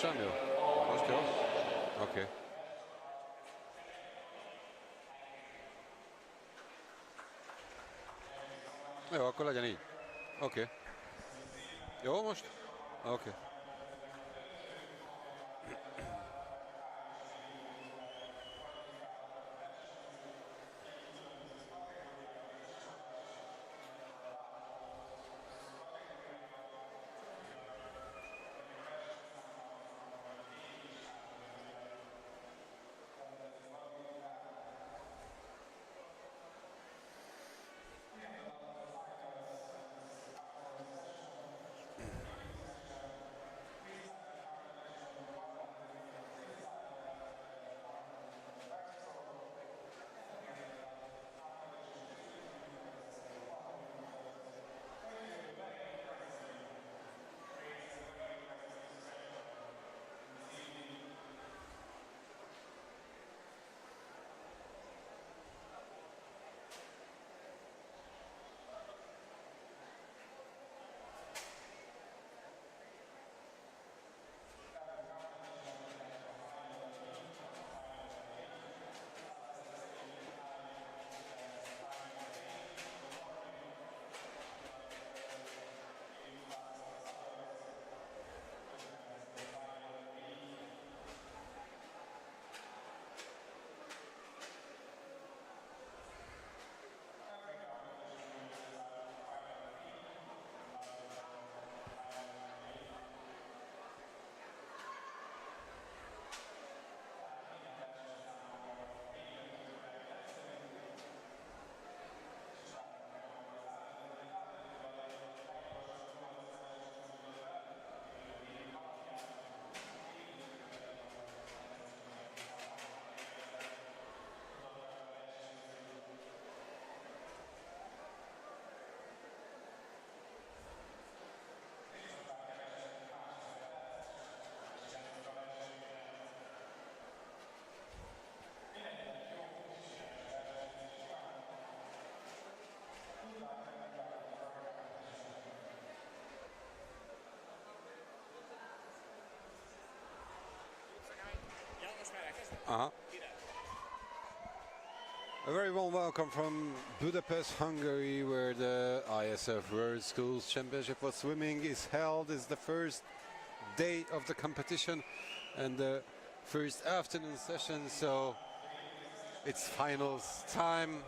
Samuel. Let's go. Okay. Jó, akkor legyen így. Oké. Jó most? Oké. A very warm welcome from Budapest, Hungary, where the ISF World Schools Championship for Swimming is held. It's the first day of the competition and the first afternoon session, so it's finals time.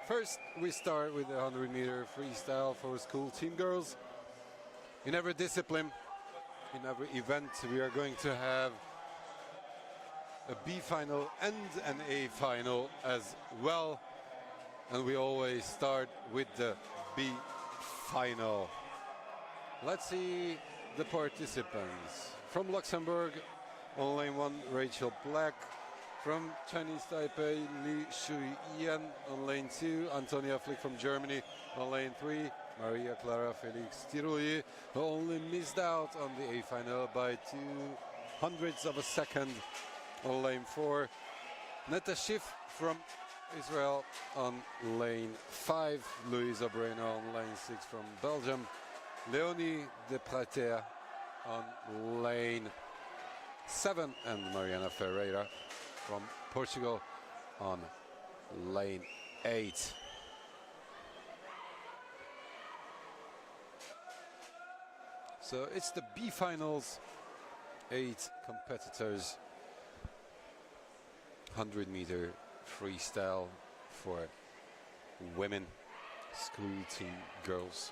First, we start with the 100-meter freestyle for school team girls. In every discipline, in every event, we are going to have a B final and an A final as well, and we always start with the B final. Let's see the participants. From Luxembourg, on lane 1, Rachel Black. From Chinese Taipei, Li Shuyan. On lane 2, Antonia Flick from Germany. On lane 3, Maria Clara Felix Tirouille, who only missed out on the A final by 0.02 of a second. On lane 4, Netta Schiff from Israel. On lane 5, Louisa Breno. On lane 6 from Belgium, Leonie de Prater. On lane 7, and Mariana Ferreira from Portugal on lane 8. So it's the B finals, 8 competitors. 100-meter freestyle for women, school team girls.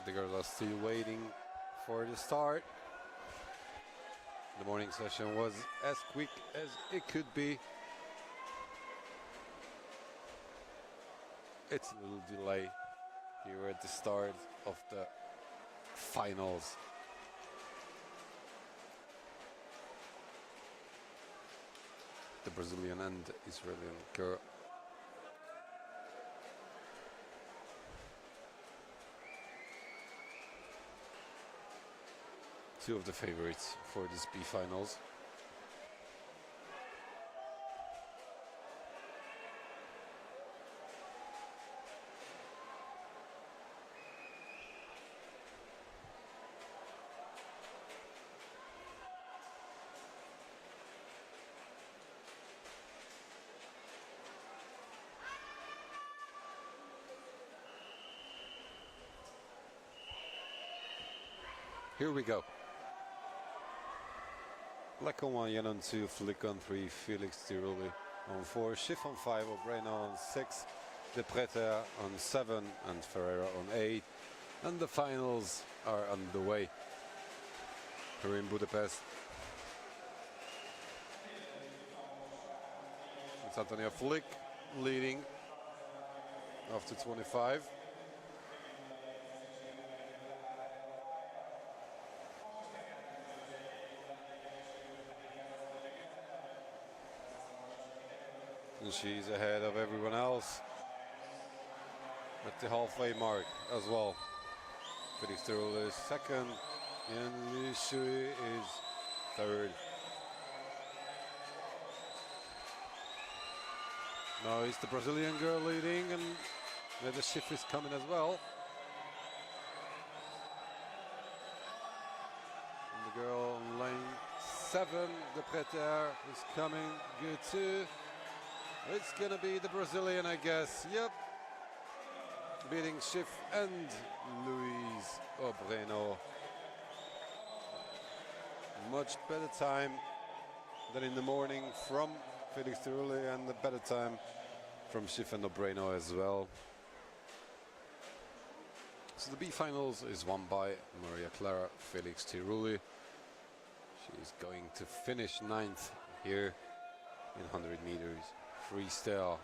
The girls are still waiting for the start. The morning session was as quick as it could be. It's a little delay here at the start of the finals. The Brazilian and Israeli girl. Two of the favorites for this B finals. Here we go. Black on 1, Jan on 2, Flick on 3, Felix Tiroli on 4, Schiff on 5, O'Brien on 6, De Preter on 7, and Ferreira on 8. And the finals are underway here in Budapest. It's Antonia Flick leading after 25. And she's ahead of everyone else at the halfway mark as well. Felix Tiroli is second, and Lishui is third. Now it's the Brazilian girl leading, and the Schiff is coming as well. And the girl on lane 7, De Preter, is coming good too. It's gonna be the Brazilian, I guess. Yep. Beating Schiff and Luis Obreno. Much better time than in the morning from Felix Tiroli, and a better time from Schiff and Obreno as well. So the B finals is won by Maria Clara Felix Tiroli. She's going to finish 9th here in 100 meters freestyle.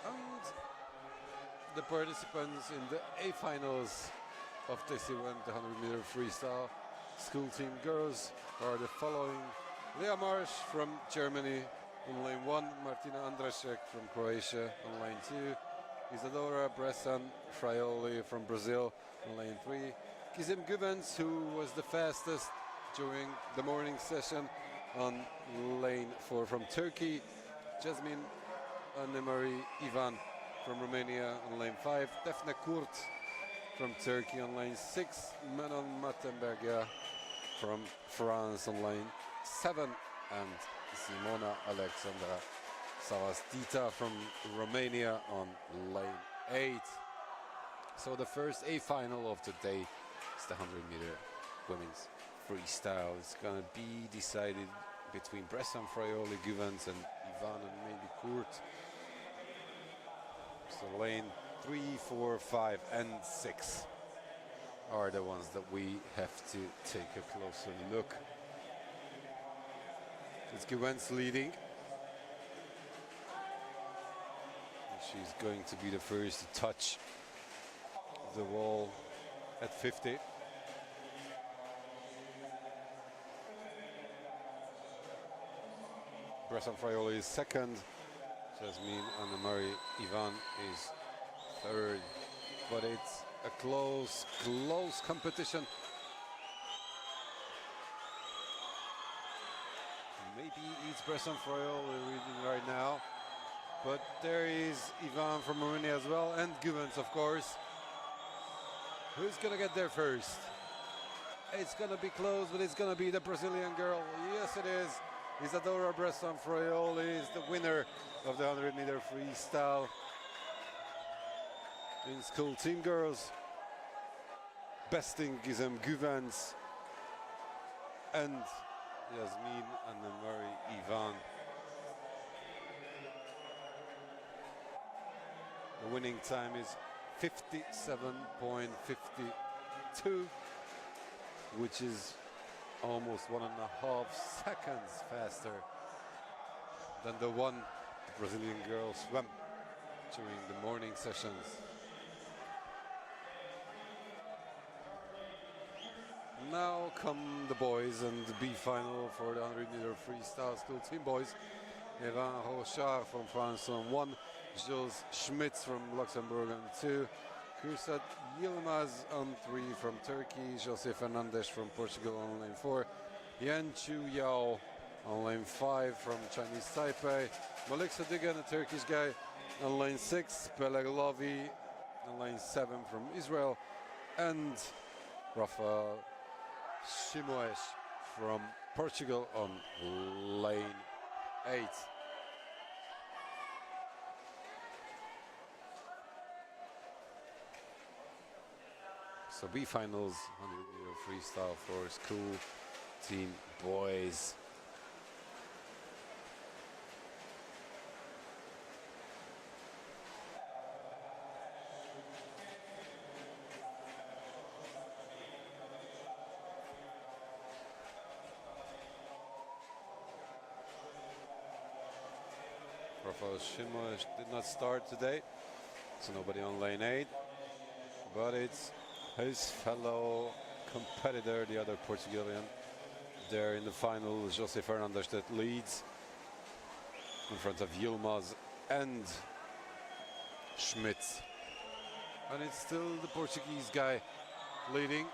And the participants in the A finals of this event, the 100-meter freestyle school team girls, are the following: Leah Marsh from Germany on lane 1, Martina Andrašek from Croatia on lane 2, Isadora Bressan Fraioli from Brazil on lane 3, Gizem Guvens, who was the fastest during the morning session, on lane 4 from Turkey, Jasmine Annemarie Ivan from Romania on lane 5, Defne Kurt from Turkey on lane 6, Manon Mattenberger from France on lane 7, and Simona Alexandra Savastita from Romania on lane 8. So the first A final of the day is the 100-meter women's freestyle. It's going to be decided between Bressan, Fraioli, Guvens, and Ivan, and maybe Kurt. So lane 3, 4, 5, and 6 are the ones that we have to take a closer look. It's Guvens leading. She's going to be the first to touch the wall at 50. Bressan Fraioli is second. Jasmine Annemarie Ivan is third. But it's a close competition. Maybe it's Bressan Fraioli leading right now. But there is Ivan from Romania as well, and Guvens, of course. Who's gonna get there first? It's gonna be close, but it's gonna be the Brazilian girl. Yes, it is. Isadora Bressan Fraioli is the winner of the 100-meter freestyle in school team girls, besting Gizem Guvens and Jasmine Annemarie Ivan. The winning time is 57.52. which is almost 1.5 seconds faster than the one the Brazilian girl swam during the morning sessions. Now come the boys and the B final for the 100-meter freestyle school team boys. Evan Rochard from France on 1, Jules Schmitz from Luxembourg on 2, Kursat Yilmaz on 3 from Turkey, Jose Fernandes from Portugal on lane 4, Yan Chu Yao on lane 5 from Chinese Taipei, Malik Sadigan, a Turkish guy, on lane 6, Peleg Lovi on lane 7 from Israel, and Rafael Simoes from Portugal on lane 8. So B finals, 100-meter freestyle for school team boys. Rafael Simoes did not start today, so nobody on lane 8, but it's his fellow competitor, the other Portuguese, there in the final, Jose Fernandes, that leads in front of Yilmaz and Schmitz. And it's still the Portuguese guy leading.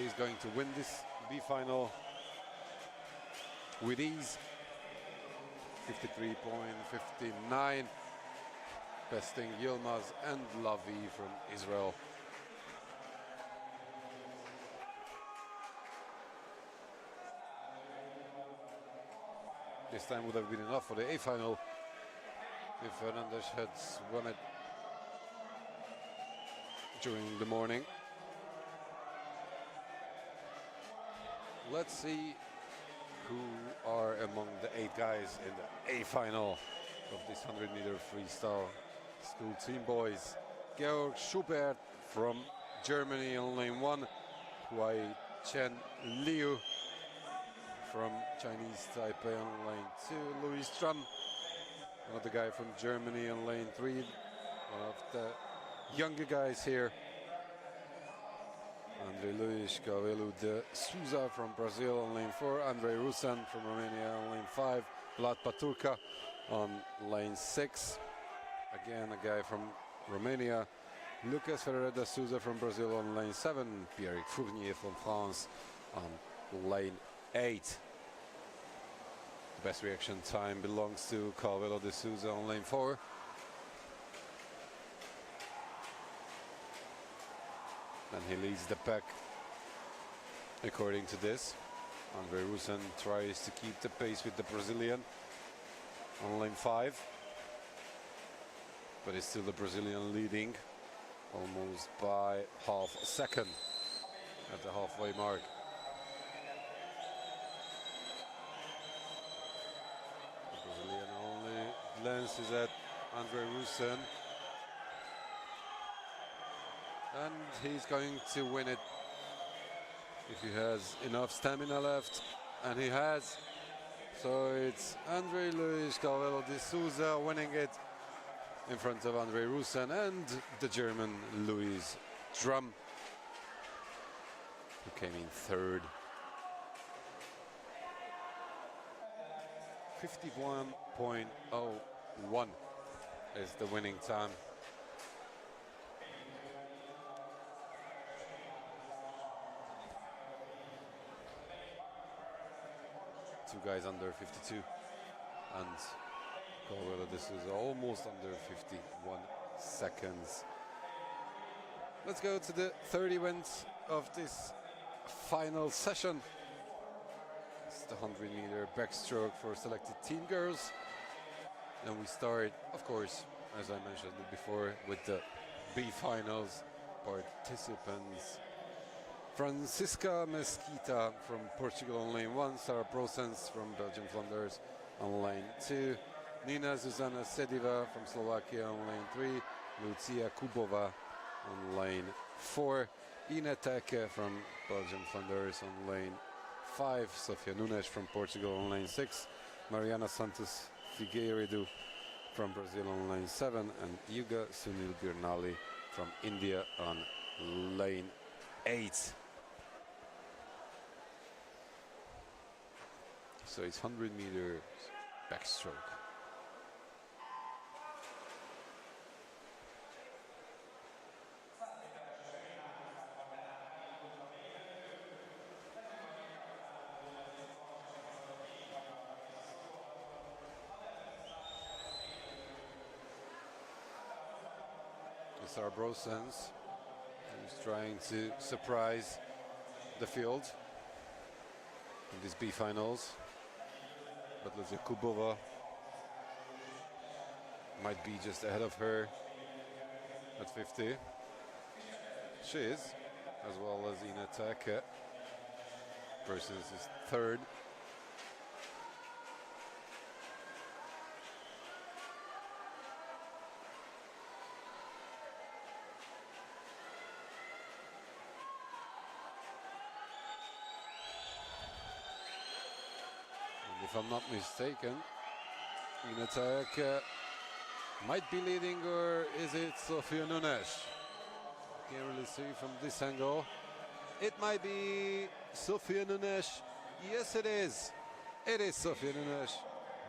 He's going to win this B final with ease. 53.59. Besting Yilmaz and Lavi from Israel. This time would have been enough for the A final if Fernandes had won it during the morning. Let's see who are among the 8 guys in the A final of this 100-meter freestyle school team boys. Georg Schubert from Germany on lane 1, Huai Chen Liu from Chinese Taipei on lane 2, Louis Strum, another guy from Germany on lane 3, one of the younger guys here. André Luis Cavelo de Souza from Brazil on lane 4, Andrei Rusan from Romania on lane 5, Vlad Paturka on lane 6. Again, a guy from Romania, Lucas Ferreira da Souza from Brazil on lane 7, Pierre Fournier from France on lane 8. The best reaction time belongs to Calvelo de Souza on lane 4. And he leads the pack according to this. Andrei Rusan tries to keep the pace with the Brazilian on lane 5. But it's still the Brazilian leading almost by half a second at the halfway mark. The Brazilian only glances at Andrei Rusan. And he's going to win it if he has enough stamina left, and he has. So it's André Luis Calvelo de Souza winning it in front of Andrei Rusan and the German Louis Drum, who came in third. 51.01 is the winning time. Two guys under 52, and Calvelo de Souza almost under 51 seconds. Let's go to the third event of this final session. It's the 100-meter backstroke for selected team girls. And we start, of course, as I mentioned before, with the B finals participants. Francisca Mesquita from Portugal on lane 1, Sarah Prosens from Belgium Flanders on lane 2, Nina Zuzana Sediva from Slovakia on lane 3, Lucia Kubova on lane 4. Ina Teke from Belgium Flanders on lane 5. Sofia Nunes from Portugal on lane 6. Mariana Santos Figueiredo from Brazil on lane 7. And Yuga Sunil Birnali from India on lane 8. So it's 100 meters backstroke. It's our Brosens, who's trying to surprise the field in these B finals. But Lucia Kubova might be just ahead of her at 50. She is, as well as Ina Teke. Brosens is 3rd. If I'm not mistaken, Ina Teke might be leading, or is it Sofia Nunes? Can't really see from this angle. It might be Sofia Nunes. Yes, it is. It is Sofia Nunes,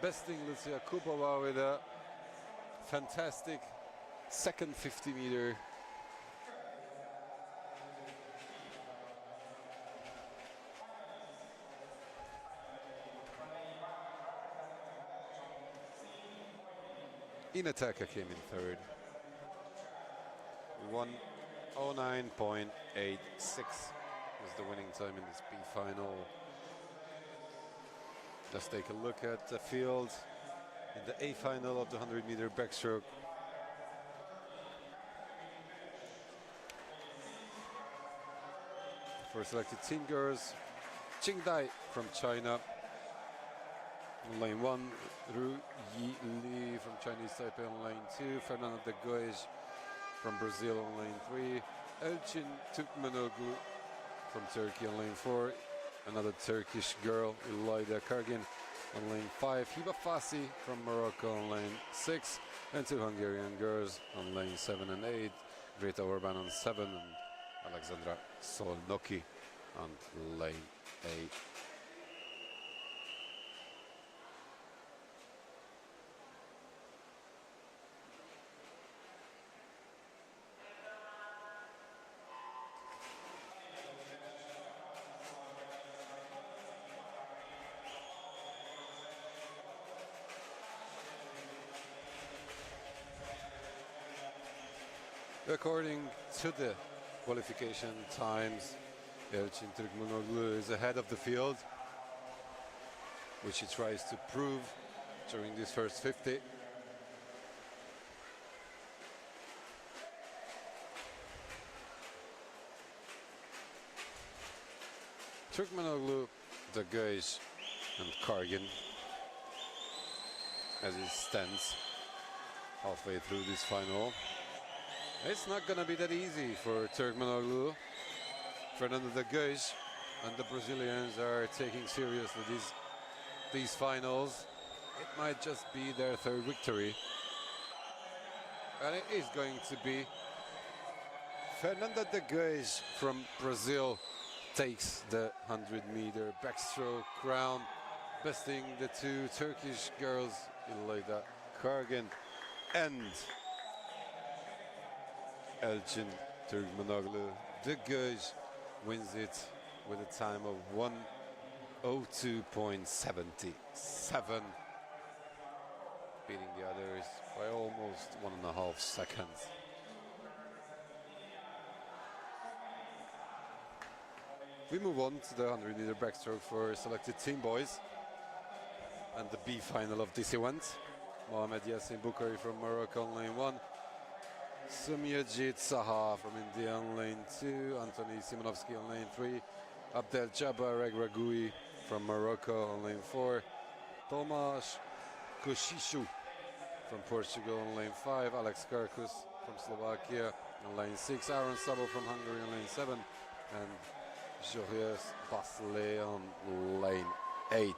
besting Lucia Kubova with a fantastic second 50-meter. Ina Teke came in 3rd. 1:09.86 was the winning time in this B final. Let's take a look at the field in the A final of the 100-meter backstroke. For selected team girls, Qingdai from China. On lane 1, Ru Yi Li from Chinese Taipei on lane 2, Fernanda de Goes from Brazil on lane 3, Elçin Türkmenoglu from Turkey on lane 4, another Turkish girl, Ilayda Kargin on lane 5, Hiba Fassi from Morocco on lane 6, and 2 Hungarian girls on lane 7 and 8, Greta Orban on 7 and Alexandra Solnoki on lane 8. According to the qualification times, Elçin Türkmenoglu is ahead of the field, which he tries to prove during this first 50. Türkmenoglu, de Goes and Kargin as it stands halfway through this final. It's not going to be that easy for Türkmenoglu. Fernanda de Goes and the Brazilians are taking seriously these finals. It might just be their 3rd victory. And it is going to be. Fernanda de Goes from Brazil takes the 100-meter backstroke crown, besting the 2 Turkish girls, Ilayda Kargin and Elçin Türkmenoglu. De Goes wins it with a time of 1:02.77, beating the others by almost 1.5 seconds. We move on to the 100-meter backstroke for selected team boys and the B final of this event. Mohamed Yassin Bukhari from Morocco on lane 1. Sumyajit Saha from India on lane 2, Anthony Simonovsky on lane 3, Abdel Jabbar Regragui from Morocco on lane 4, Tomasz Kosishu from Portugal on lane 5, Alex Karkus from Slovakia, on lane 6, Aaron Sabel from Hungary on lane 7, and Joris Basselet on lane 8.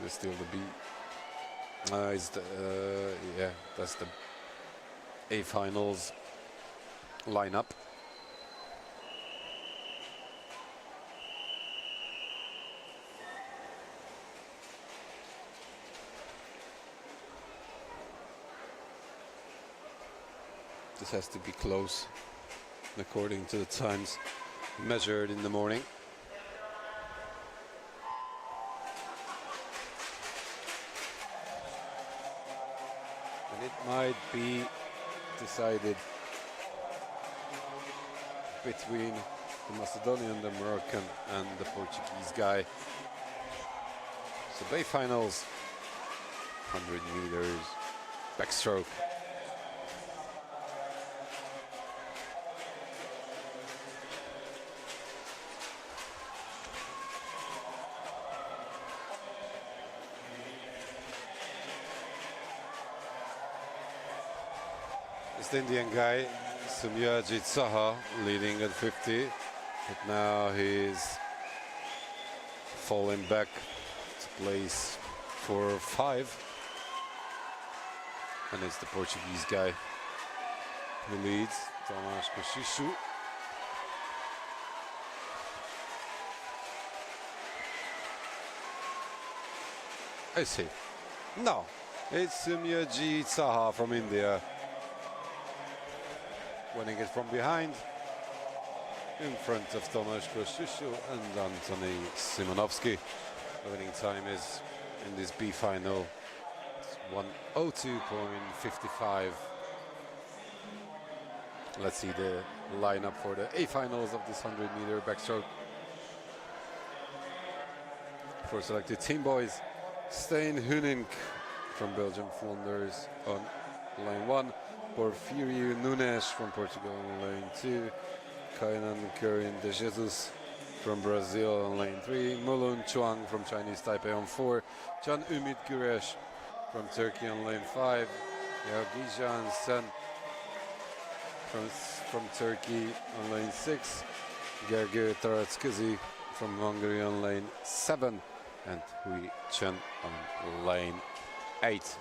It's still the B. It's the, yeah, that's the A finals lineup. This has to be close according to the times measured in the morning. And it might be decided between the Macedonian, the Moroccan, and the Portuguese guy. So Bay finals, 100 meters, backstroke. The Indian guy, Sumyajit Saha, leading at 50, but now he's falling back to place 4 or 5, and it's the Portuguese guy who leads, Tomasz Kosiszu. I see. No, it's Sumyajit Saha from India, winning it from behind, in front of Tomasz Kosiszu and Antony Simonovsky. The winning time is, in this B final, 1:02.55. Let's see the lineup for the A finals of this 100-meter backstroke. For selected team boys, Stijn Hunink from Belgium, Flanders on lane 1. Porfirio Nunes from Portugal on lane 2, Kainan Kurin de Jesus from Brazil on lane 3, Mulun Chuang from Chinese Taipei on 4, Can Ümit Güreş from Turkey on lane 5, Yagijan Sen from Turkey on lane 6, Gergő Taratskızi from Hungary on lane 7, and Hui Chen on lane 8.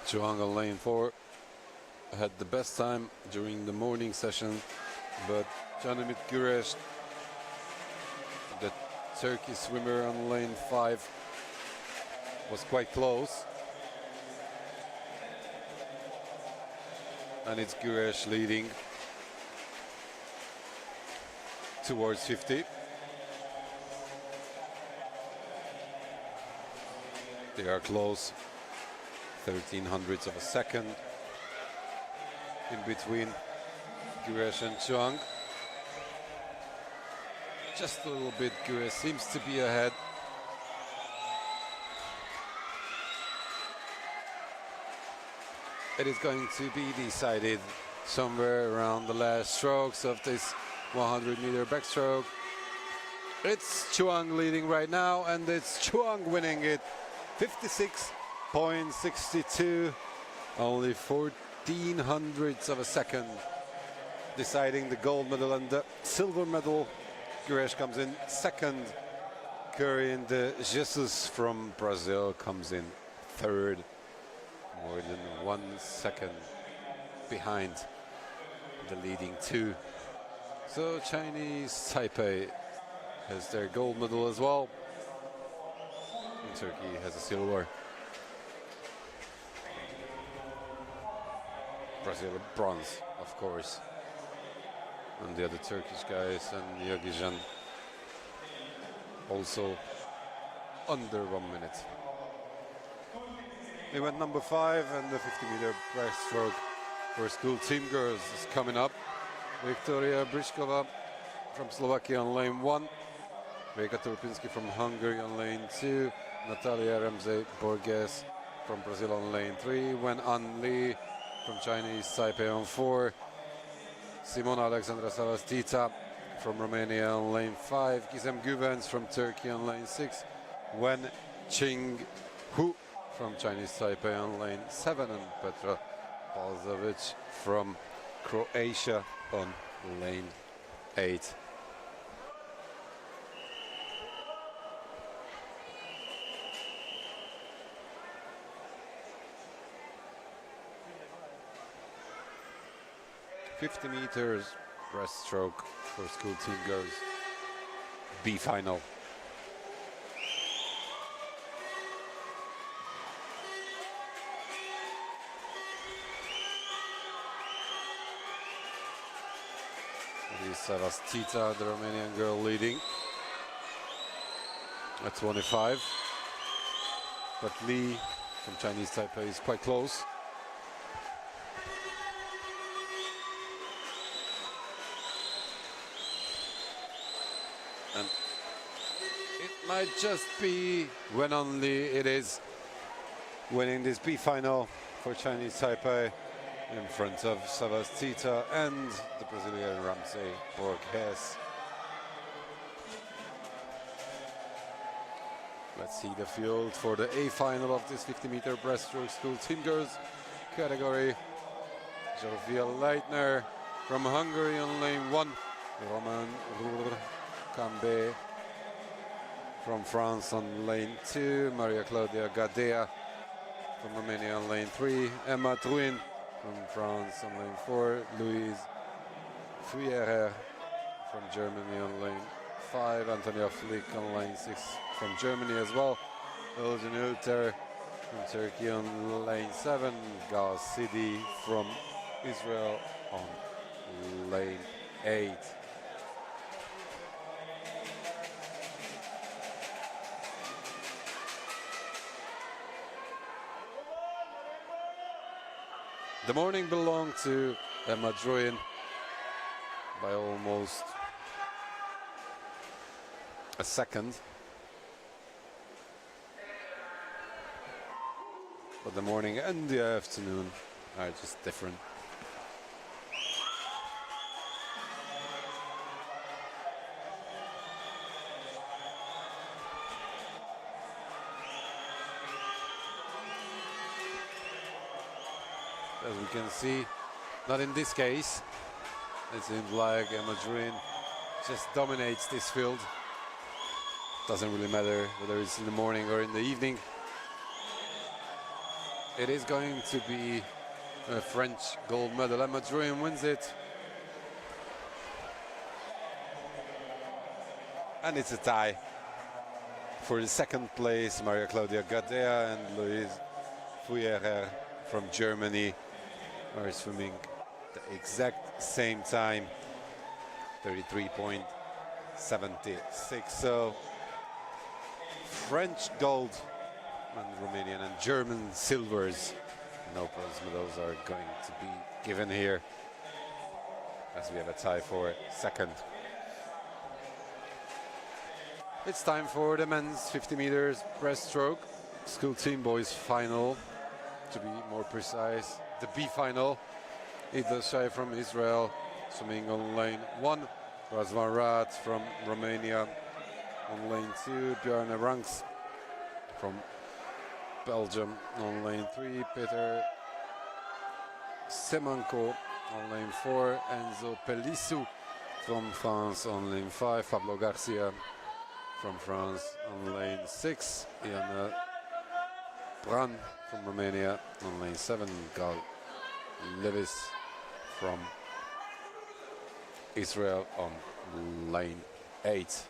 Chuang on lane 4 had the best time during the morning session, but Can Ümit Güreş, the Turkish swimmer on lane 5, was quite close. And it's Güreş leading towards 50. They are close. 1300ths of a second in between Güreş and Chuang. Just a little bit, Güreş seems to be ahead. It is going to be decided somewhere around the last strokes of this 100-meter backstroke. It's Chuang leading right now, and it's Chuang winning it. 56.62, only 1400ths of a second, deciding the gold medal and the silver medal. Güreş comes in second. Kurin de Jesus from Brazil comes in third, more than 1 second behind the leading two. So Chinese Taipei has their gold medal as well. And Turkey has a silver. Brazil bronze, of course. And the other Turkish guys and Yagijan also under 1 minute. Event number 5, and the 50-meter breaststroke for school team girls is coming up. Viktoria Brišková from Slovakia on lane 1. Veka Turpinski from Hungary on lane 2. Natalia Ramsey Borges from Brazil on lane 3. Wen An Lee from Chinese Taipei on 4. Simona Alexandra Savastita from Romania on lane 5. Gizem Guvens from Turkey on lane 6. Wen Qing Hu from Chinese Taipei on lane 7. And Petra Balzovic from Croatia on lane 8. $50 meters breaststroke for school team girls. B final. It is Savastita, the Romanian girl, leading at 25. But Lee from Chinese Taipei is quite close. And it might just be when only it is winning this B final for Chinese Taipei in front of Savastita and the Brazilian Ramsey Borges. Let's see the field for the A final of this 50-meter breaststroke school team girls category. Zsofia Leitner from Hungary on lane 1. Roman Cambe from France on lane 2. Maria Claudia Gadea from Romania on lane 3. Emma Truin from France on lane 4. Louise Fouillerer from Germany on lane 5. Antonia Flick on lane 6 from Germany as well. Elgin Ulter from Turkey on lane 7. Gal Sidi from Israel on lane 8. The morning belonged to Emma Druin by almost a second. But the morning and the afternoon are just different. As we can see, not in this case. It seems like Emma Druin just dominates this field. Doesn't really matter whether it's in the morning or in the evening. It is going to be a French gold medal. Emma Druin wins it. And it's a tie. For the second place, Maria Claudia Gadea and Louise Fouillerer from Germany are swimming the exact same time, 33.76. So French gold and Romanian and German silvers. No bronze medals are going to be given here, as we have a tie for second. It's time for the men's 50 meters breaststroke school team boys final, to be more precise, the B final. Ida Shai from Israel swimming on lane 1. Razvan Rad from Romania on lane 2. Bjarne Ranks from Belgium on lane 3. Peter Semanko on lane 4. Enzo Pelissou from France on lane 5. Pablo Garcia from France on lane 6. Iana Bran from Romania on lane 7. Gal Lewis from Israel on lane 8.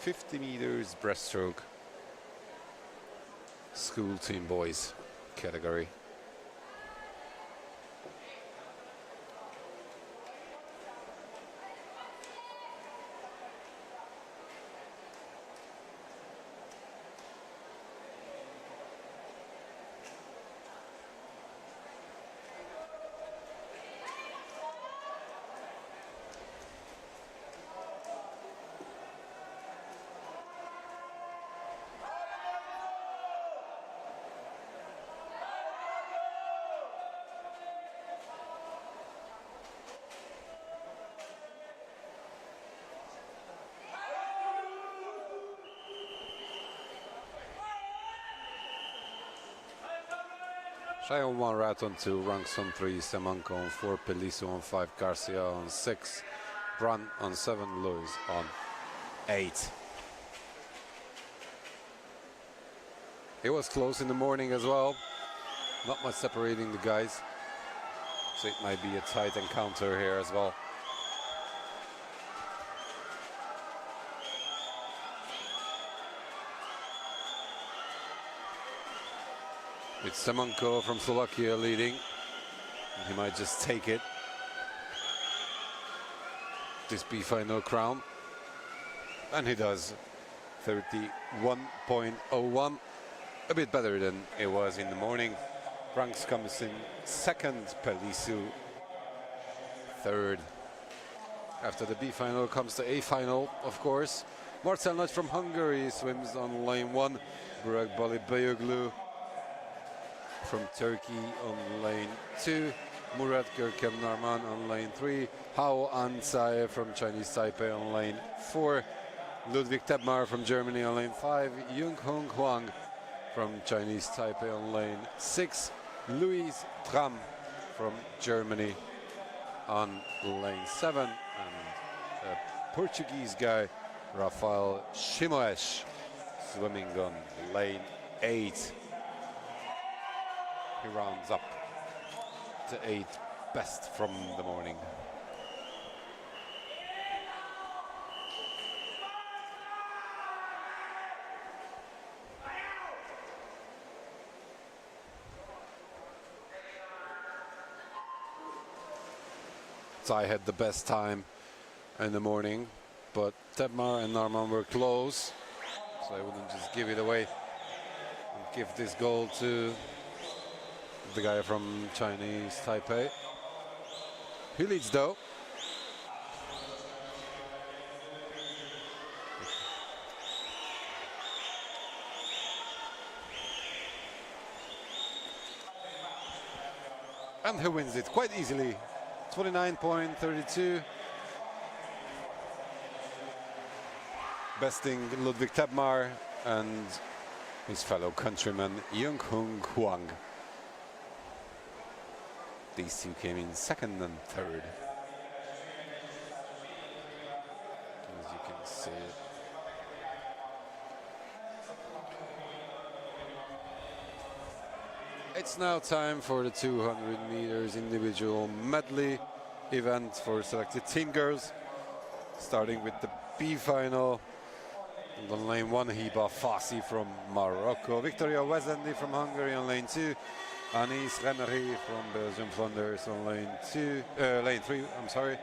$50 meters breaststroke school team boys category. Shai on 1, Rat on 2, Ranks on 3, Semanko on 4, Pelisu on 5, Garcia on 6, Brun on 7, Lewis on 8. It was close in the morning as well. Not much separating the guys. So it might be a tight encounter here as well. It's Semanko from Slovakia leading. He might just take it. This B-final crown. And he does. 31.01. A bit better than it was in the morning. Ranks comes in second, Pelisu third. After the B final comes the A final, of course. Marcel Nagy from Hungary swims on lane 1. Burak Balibeyoglu from Turkey on lane 2. Murat Görkem Narman on lane 3. Hao Ansai from Chinese Taipei on lane 4. Ludwig Tebmar from Germany on lane 5. Yung-Hung Huang from Chinese Taipei on lane 6. Luis Tram from Germany on lane 7. And a Portuguese guy, Rafael Shimoes, swimming on lane 8. He rounds up to 8th best from the morning. I had the best time in the morning, but Tebmar and Narman were close, so I wouldn't just give it away and give this goal to the guy from Chinese Taipei. He leads though. And he wins it quite easily. 29.32. Besting Ludwig Tebmar and his fellow countryman Yung-Hung Huang. These two came in second and third. As you can see. It's now time for the 200 meters individual medley event for selected team girls. Starting with the B final. On lane 1, Hiba Fassi from Morocco. Victoria Wezendi from Hungary on lane 2. Anis Remery from Belgium Flanders on lane 3, I'm sorry.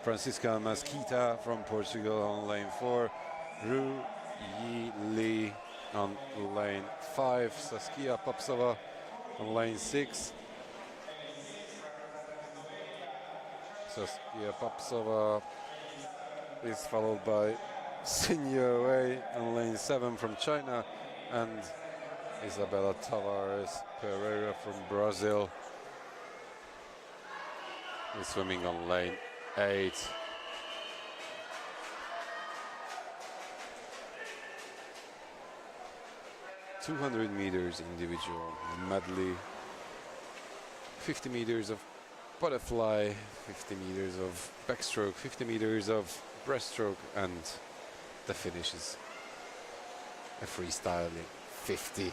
Francisca Mesquita from Portugal on lane 4. Ru Yi Li on lane 5. Saskia Popsova on lane 6. Saskia Popsova is followed by Sinyo Wei on lane 7 from China, and Isabela Tavares Pereira from Brazil is swimming on lane 8. (200 meters individual medley), 50 meters of butterfly, 50 meters of backstroke, 50 meters of breaststroke, and the finish is a freestyling 50.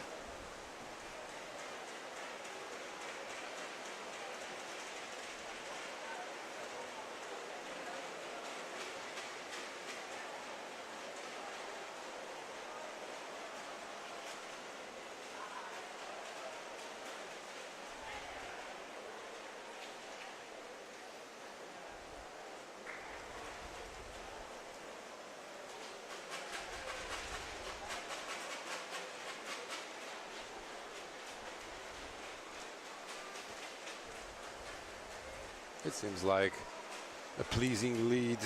It seems like a pleasing lead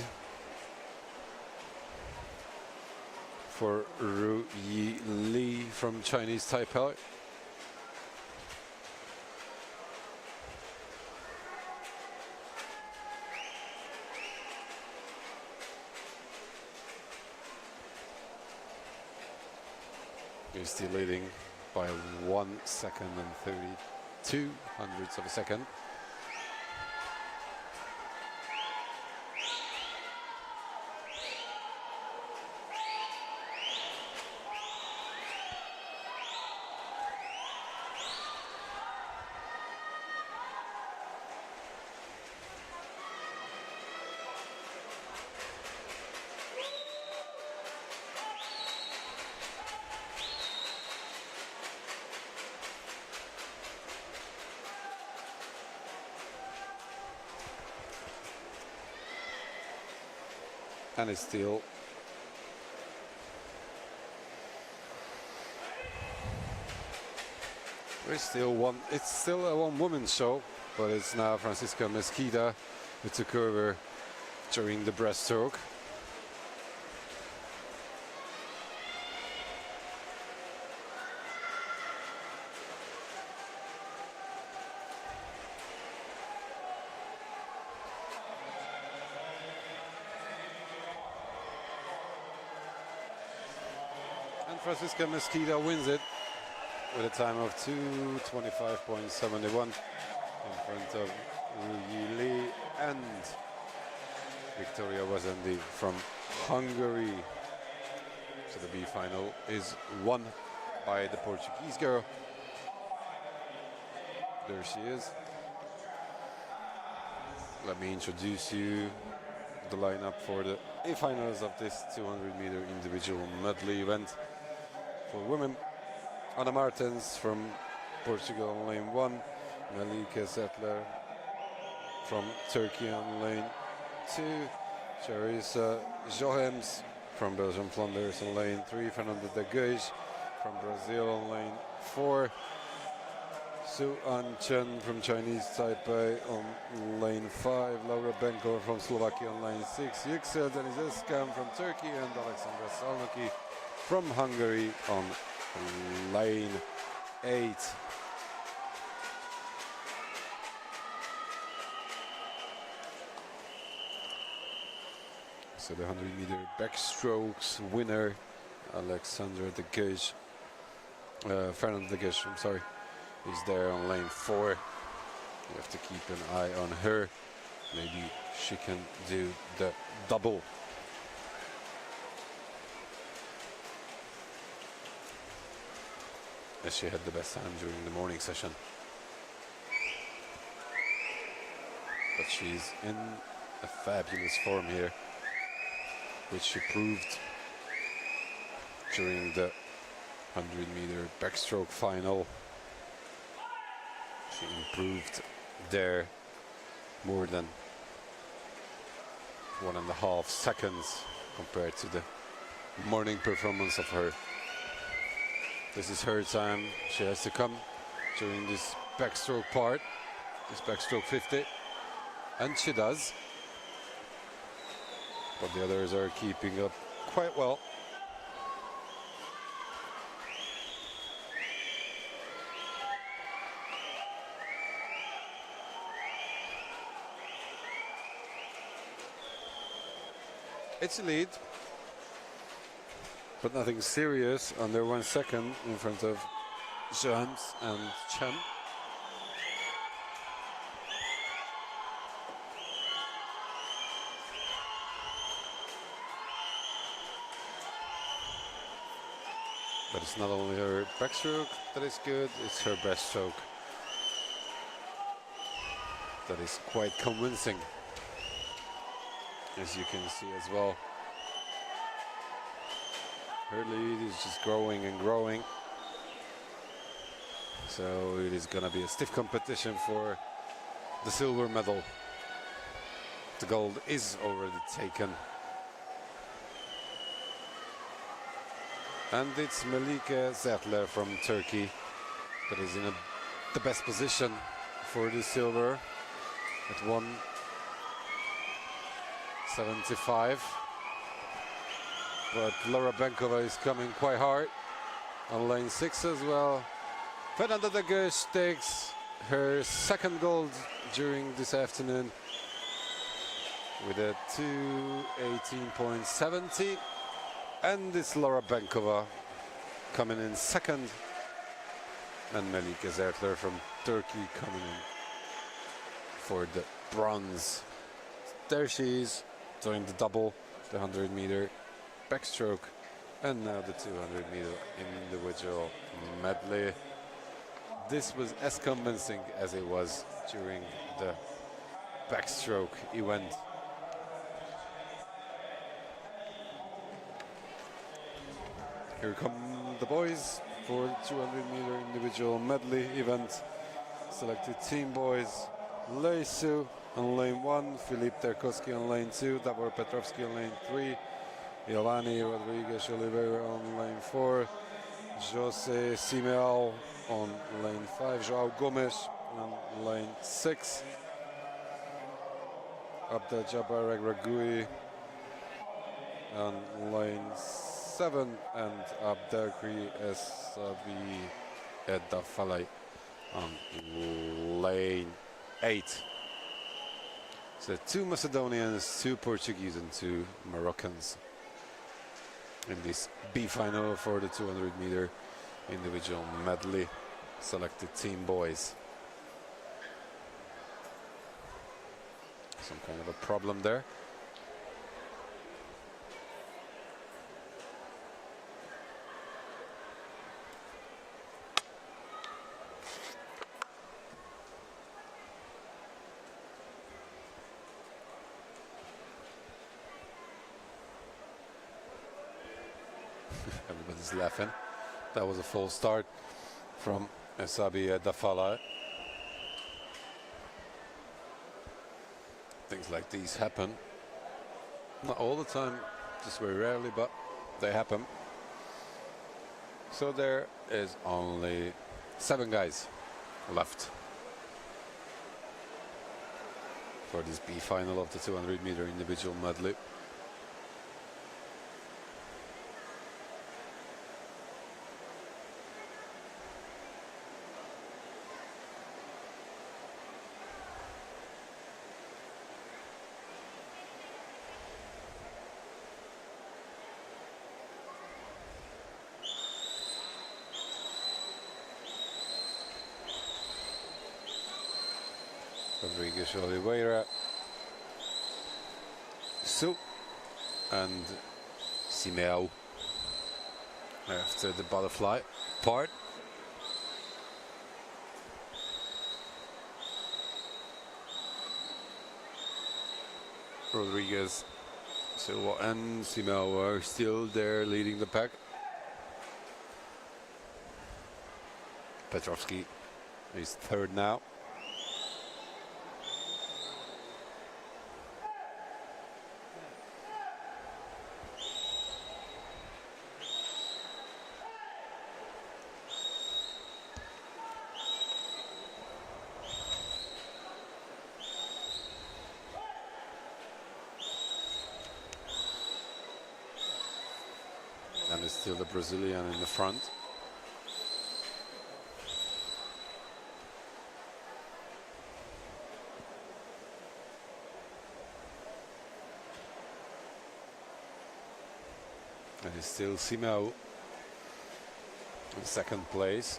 for Ru Yi Li from Chinese Taipei. He's still leading by 1 second and 0.2 of a second. And it's still it's still a one-woman show, but it's now Francisca Mesquita who took over during the breaststroke. And Francisca Mesquita wins it with a time of 2:25.71 in front of Ru Li and Victoria Wazandi from Hungary. So the B final is won by the Portuguese girl. There she is. Let me introduce you the lineup for the A finals of this 200-meter individual medley event. For women, Ana Martens from Portugal on lane 1, Melike Zettler from Turkey on lane 2, Charissa Johems from Belgium Flanders on lane 3, Fernanda de Guij from Brazil on lane 4, Su An Chen from Chinese Taipei on lane 5, Laura Benko from Slovakia on lane 6, Yüksel Denizeskan from Turkey, and Alexandra Salnoki from Hungary on lane 8. So the 100-meter backstrokes winner, Alexandra de Guij, Fernanda de Guij, I'm sorry, is there on lane 4. You have to keep an eye on her. Maybe she can do the double. As she had the best time during the morning session. But she's in a fabulous form here, which she proved during the 100-meter backstroke final. She improved there more than 1.5 seconds compared to the morning performance of her. This is her time. She has to come during this backstroke part, this backstroke 50, and she does. But the others are keeping up quite well. It's a lead, but nothing serious, under 1 second in front of Johems and Chen. But it's not only her backstroke that is good, it's her breaststroke that is quite convincing, as you can see as well. Her lead is just growing and growing. So it is gonna be a stiff competition for the silver medal. The gold is already taken. And it's Melike Zettler from Turkey that is in the best position for the silver at 1:75. But Laura Benkova is coming quite hard on lane 6 as well. Fernanda de Guij takes her second gold during this afternoon with a 2:18.70. And it's Laura Benkova coming in second. And Melike Zettler from Turkey coming in for the bronze. There she is, doing the double, the 100-meter backstroke, and now the 200-meter individual medley. This was as convincing as it was during the backstroke event. Here come the boys for the 200-meter individual medley event. Selected team boys: Leisu on lane 1, Filip Tarkowski on lane 2, Davor Petrovski on lane 3, Giovanni Rodriguez Oliveira on lane 4, Jose Simeão on lane 5, João Gomes on lane 6, Abdel Jabbar Ragui on lane 7, and Abdelkri Esabi Edafalai on lane 8. So 2 Macedonians, 2 Portuguese and 2 Moroccans in this B final for the 200-meter individual medley. Selected team boys. Some kind of a problem there. Everybody's laughing. That was a false start from Esabi Dafala. Things like these happen. Not all the time, just very rarely, but they happen. So there is only 7 guys left for this B final of the 200-meter individual medley. Rodriguez Oliveira, Su, and Simeão after the butterfly part. Rodriguez, Silva and Simeão are still there leading the pack. Petrovski is third now. And it's still the Brazilian in the front. And it's still Simeão in second place.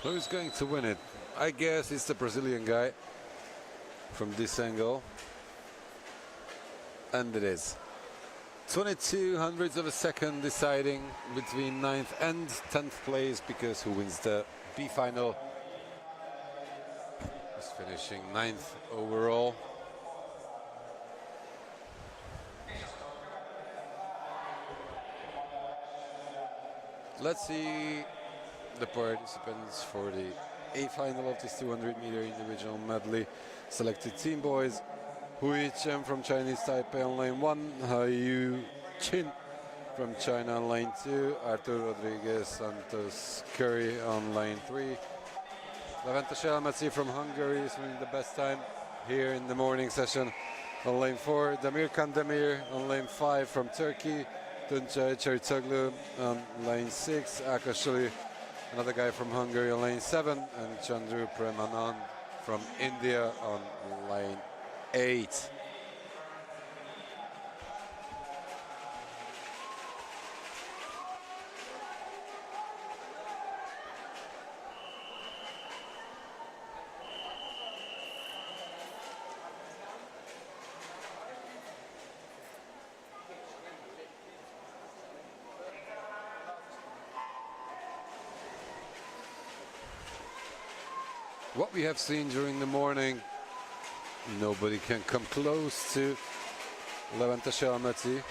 Who's going to win it? I guess it's the Brazilian guy from this angle. And it is. 22 hundredths of a second deciding between 9th and 10th place, because who wins the B final is finishing 9th overall. Let's see the participants for the A final of this 200-meter individual medley. Selected team boys: Hui Chen from Chinese Taipei on lane 1, Hayu Chin from China on lane 2, Artur Rodriguez Santos Curry on lane 3, Leventa Shelmatsi from Hungary is winning the best time here in the morning session on lane 4, Damir Kandemir on lane 5 from Turkey, Tuncay Chertoglu on lane 6, Akashuli Another guy from Hungary on lane 7, and Chandru Premanand from India on lane 8. What we have seen during the morning, nobody can come close to Levente Shalmeti.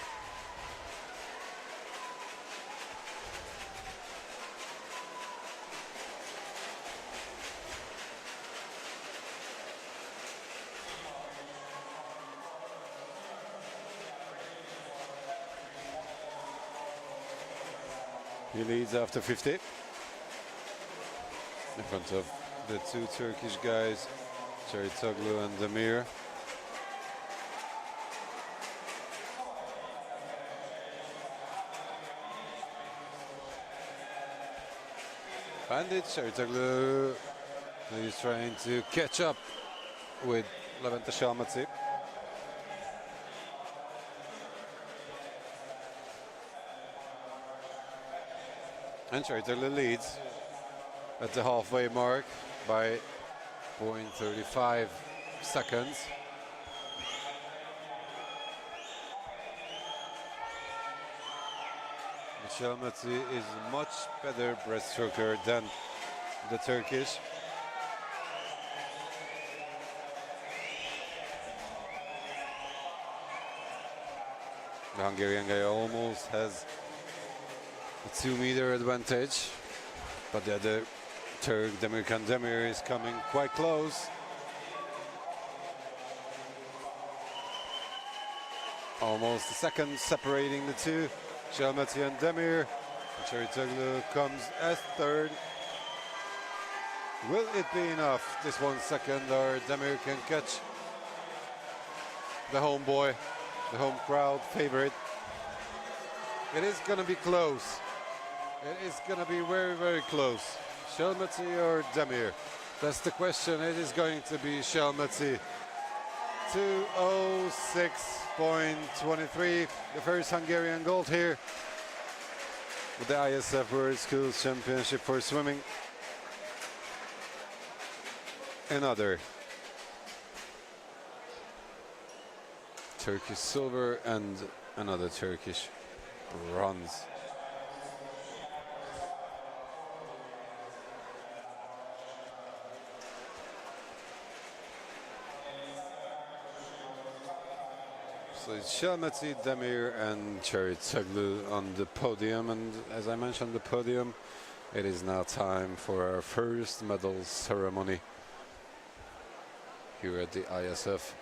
He leads after 50 in front of the two Turkish guys, Çeritoglu and Demir. Bandit Çeritoglu is trying to catch up with Levente Shalmeti. And Çeritoglu leads at the halfway mark by 0.35 seconds. Shalmeti is much better breaststroker than the Turkish. The Hungarian guy almost has a 2-meter advantage, but the other Turk, Demirkan Demir, is coming quite close. Almost a second separating the two, Shalmeti and Demir. Çeritoglu comes as third. Will it be enough, this 1 second, or Demir can catch the homeboy, the home crowd favorite? It is going to be close. It is going to be very, very close. Shalmeti or Demir? That's the question. It is going to be Shalmeti. 2:06.23, the first Hungarian gold here with the ISF World Schools Championship for swimming. Another Turkish silver and another Turkish bronze. So it's Shalmeti, Demir and Çeritoglu on the podium, and as I mentioned, the podium, it is now time for our first medal ceremony here at the ISF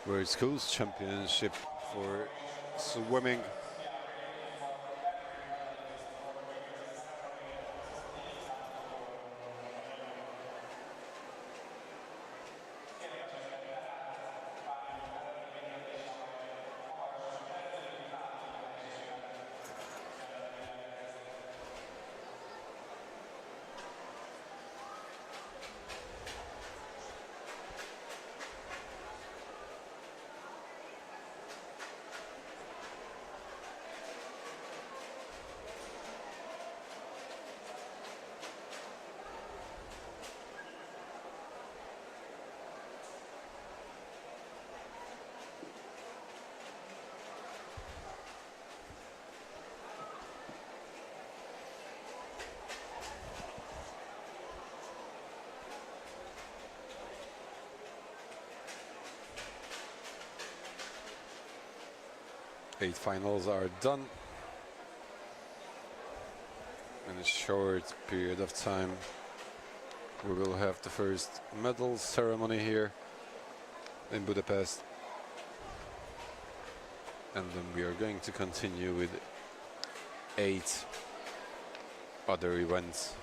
World Schools Championship for swimming. Eight finals are done in a short period of time. We will have the first medal ceremony here in Budapest, and then we are going to continue with 8 other events.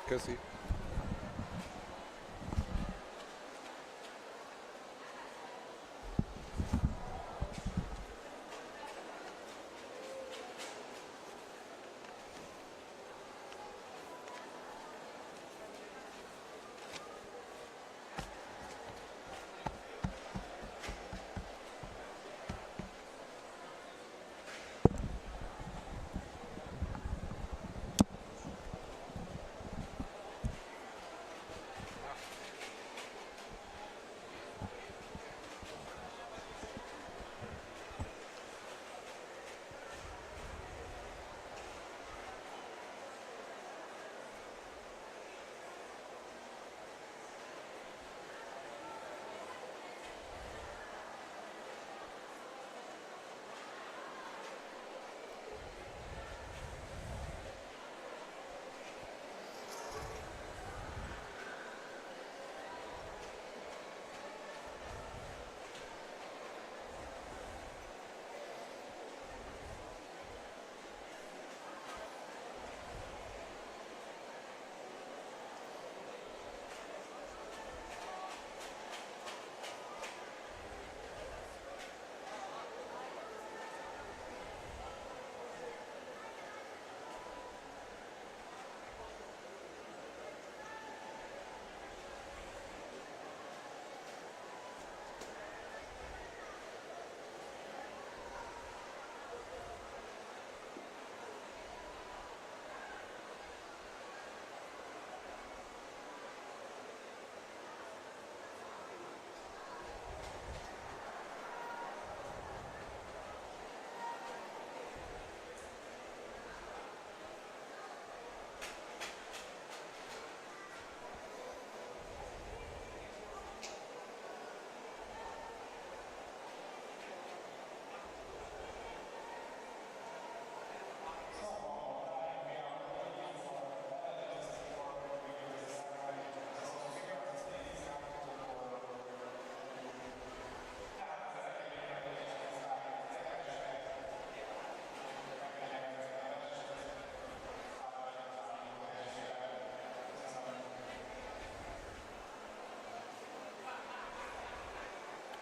Köszi.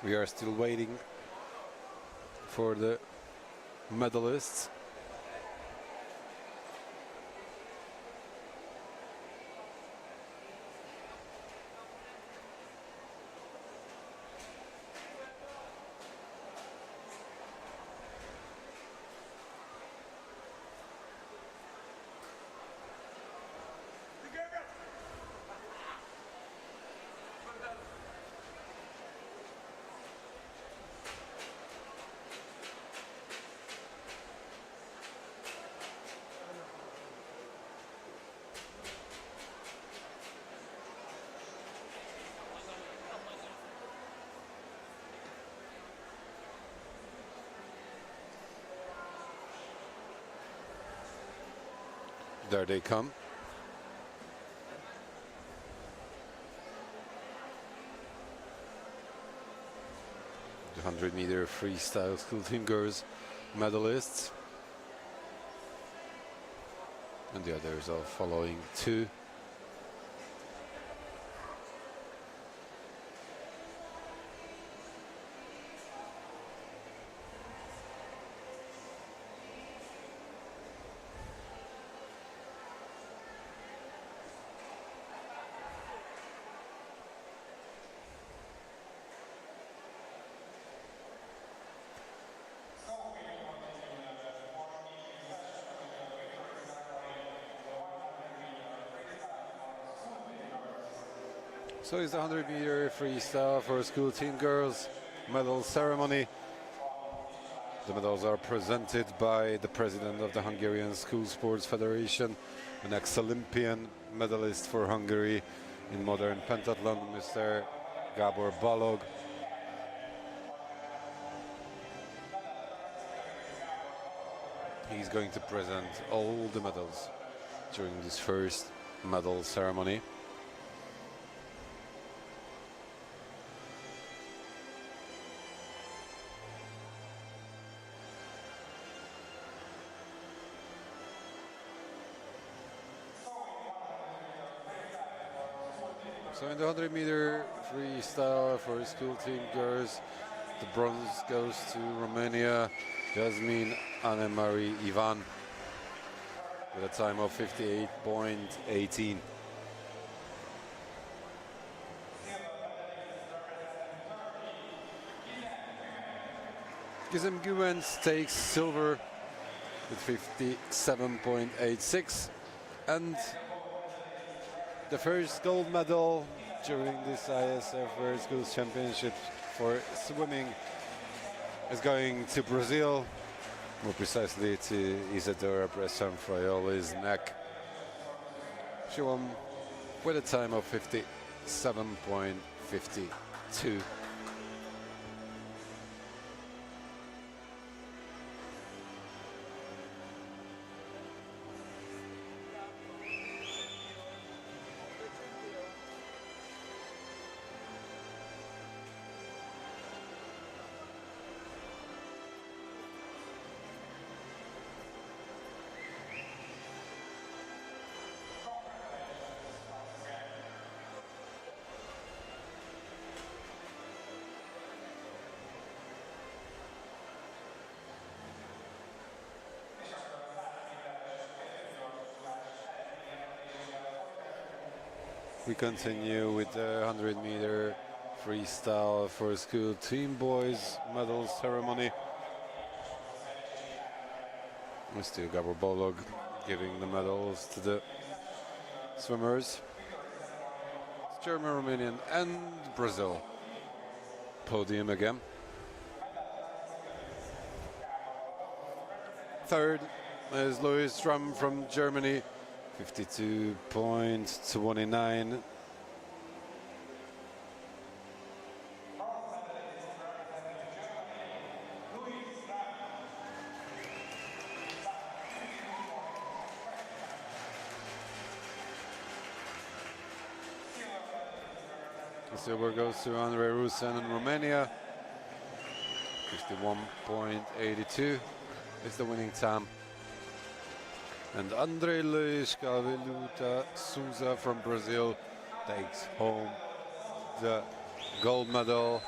We are still waiting for the medalists. There they come. The 100-meter freestyle school team girls medalists. And the others are following too. So it's the 100-meter freestyle for school team girls medal ceremony. The medals are presented by the president of the Hungarian School Sports Federation, an ex-Olympian medalist for Hungary in modern pentathlon, Mr. Gábor Balog. He's going to present all the medals during this first medal ceremony. So in the 100-meter freestyle for school team girls, the bronze goes to Romania, Jasmine Anne-Marie Ivan, with a time of 58.18. Gizem Guens takes silver with 57.86, and the first gold medal during this ISF World Schools Championship for swimming is going to Brazil, more precisely to Isadora Bressan-Fraioli's neck. She won with a time of 57.52. We continue with the 100-meter freestyle for school team boys medal ceremony. Mr. Gábor Balog giving the medals to the swimmers. It's German, Romanian and Brazil. Podium again. Third is Louis Strum from Germany. 52.29. The silver goes to Andrei Rusan in Romania. 51.82 is the winning time. And Andrei Luis Calveluta Souza from Brazil takes home the gold medal.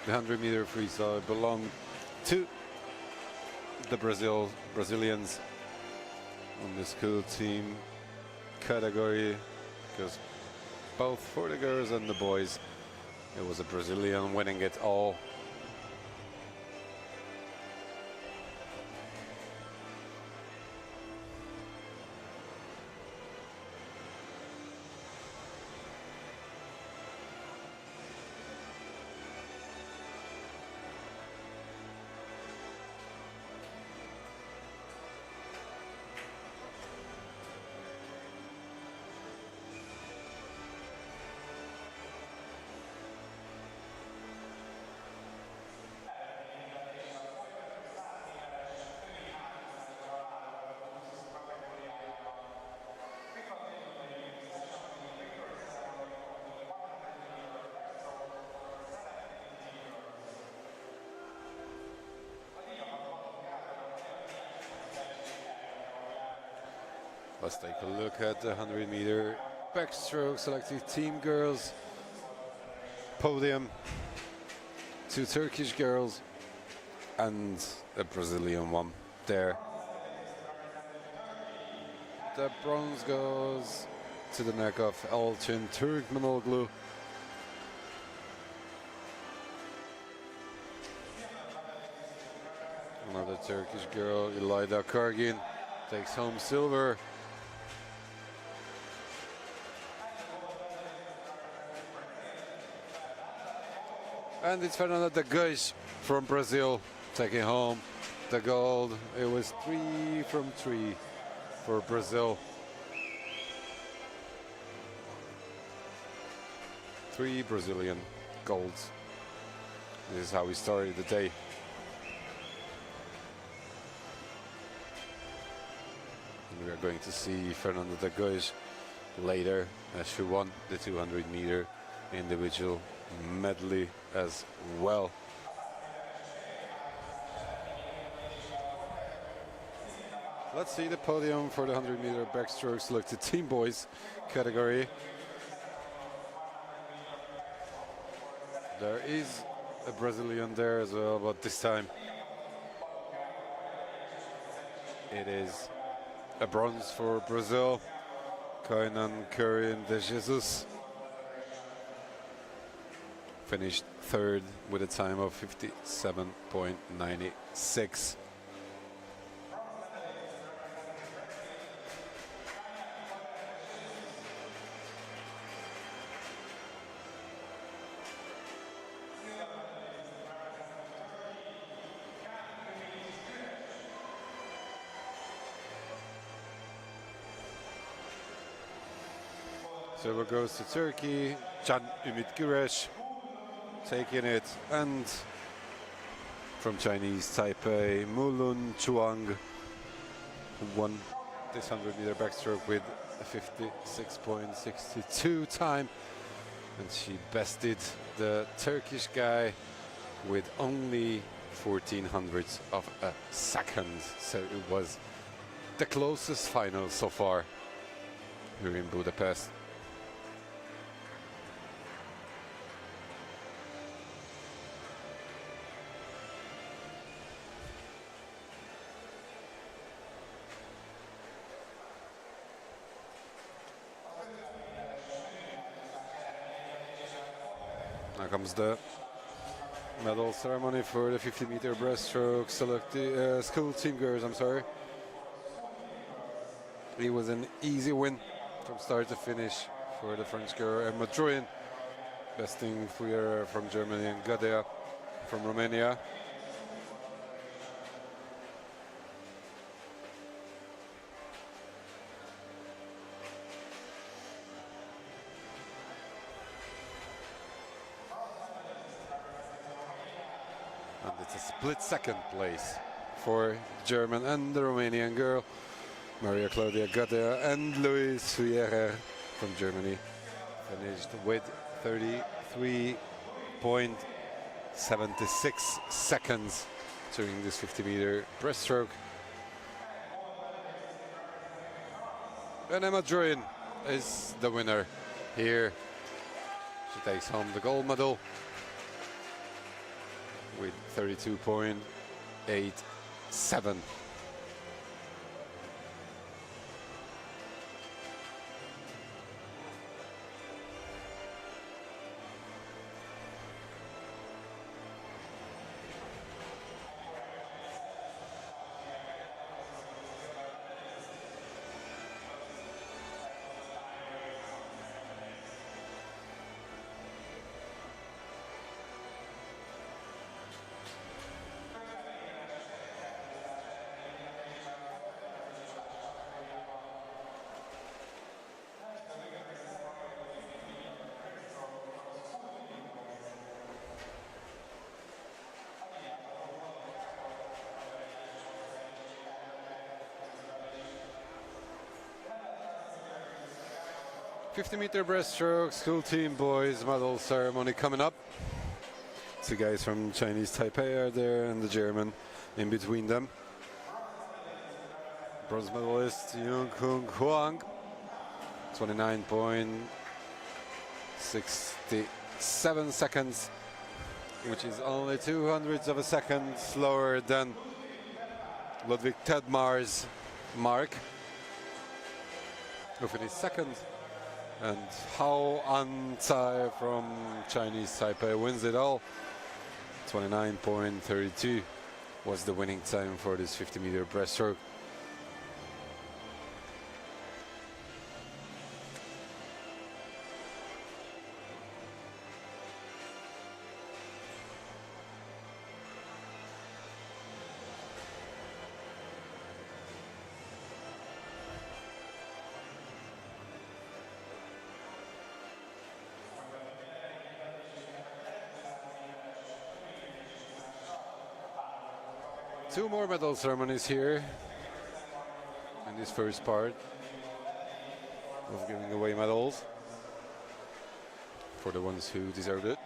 The 100-meter freestyle belonged to the Brazilians on the school team category, because both for the girls and the boys, it was a Brazilian winning it all. Let's take a look at the 100-meter backstroke selected team girls. Podium, 2 Turkish girls and a Brazilian one there. The bronze goes to the neck of Elçin Türkmenoglu. Another Turkish girl, İlayda Kargin, takes home silver. And it's Fernando de Guiche from Brazil taking home the gold. It was 3 from 3 for Brazil. 3 Brazilian golds. This is how we started the day. And we are going to see Fernando de Guiche later as she won the 200-meter individual medley as well. Let's see the podium for the 100-meter backstroke selected team boys category. There is a Brazilian there as well, but this time it is a bronze for Brazil. Kainan Curran de Jesus finished third with a time of 57.96. Silver goes to Turkey, Can Ümit Güreş taking it, and from Chinese Taipei, Mulun Chuang, who won this 100-meter backstroke with a 56.62 time, and she bested the Turkish guy with only 1400ths of a second. So it was the closest final so far here in Budapest. Now comes the medal ceremony for the 50-meter breaststroke school team girls. It was an easy win from start to finish for the French girl Emma Druin, besting Fuyer from Germany and Gadea from Romania. And it's a split second place for German and the Romanian girl, Maria Claudia Gadea and Louise Fuyer from Germany. Finished with 33.76 seconds during this 50-meter breaststroke. And Emma Druin is the winner here. She takes home the gold medal with 32.87. '50-meter breaststroke school team boys medal ceremony coming up. 2 guys from Chinese Taipei are there and the German in between them. Bronze medalist Yung Kung Huang, 29.67 seconds, which is only 200ths of a second slower than Ludwig Tedmar's mark, who finished second. And Hao An-tai from Chinese Taipei wins it all. 29.32 was the winning time for this 50-meter breaststroke. Two more medal ceremonies here in this first part of giving away medals for the ones who deserved it.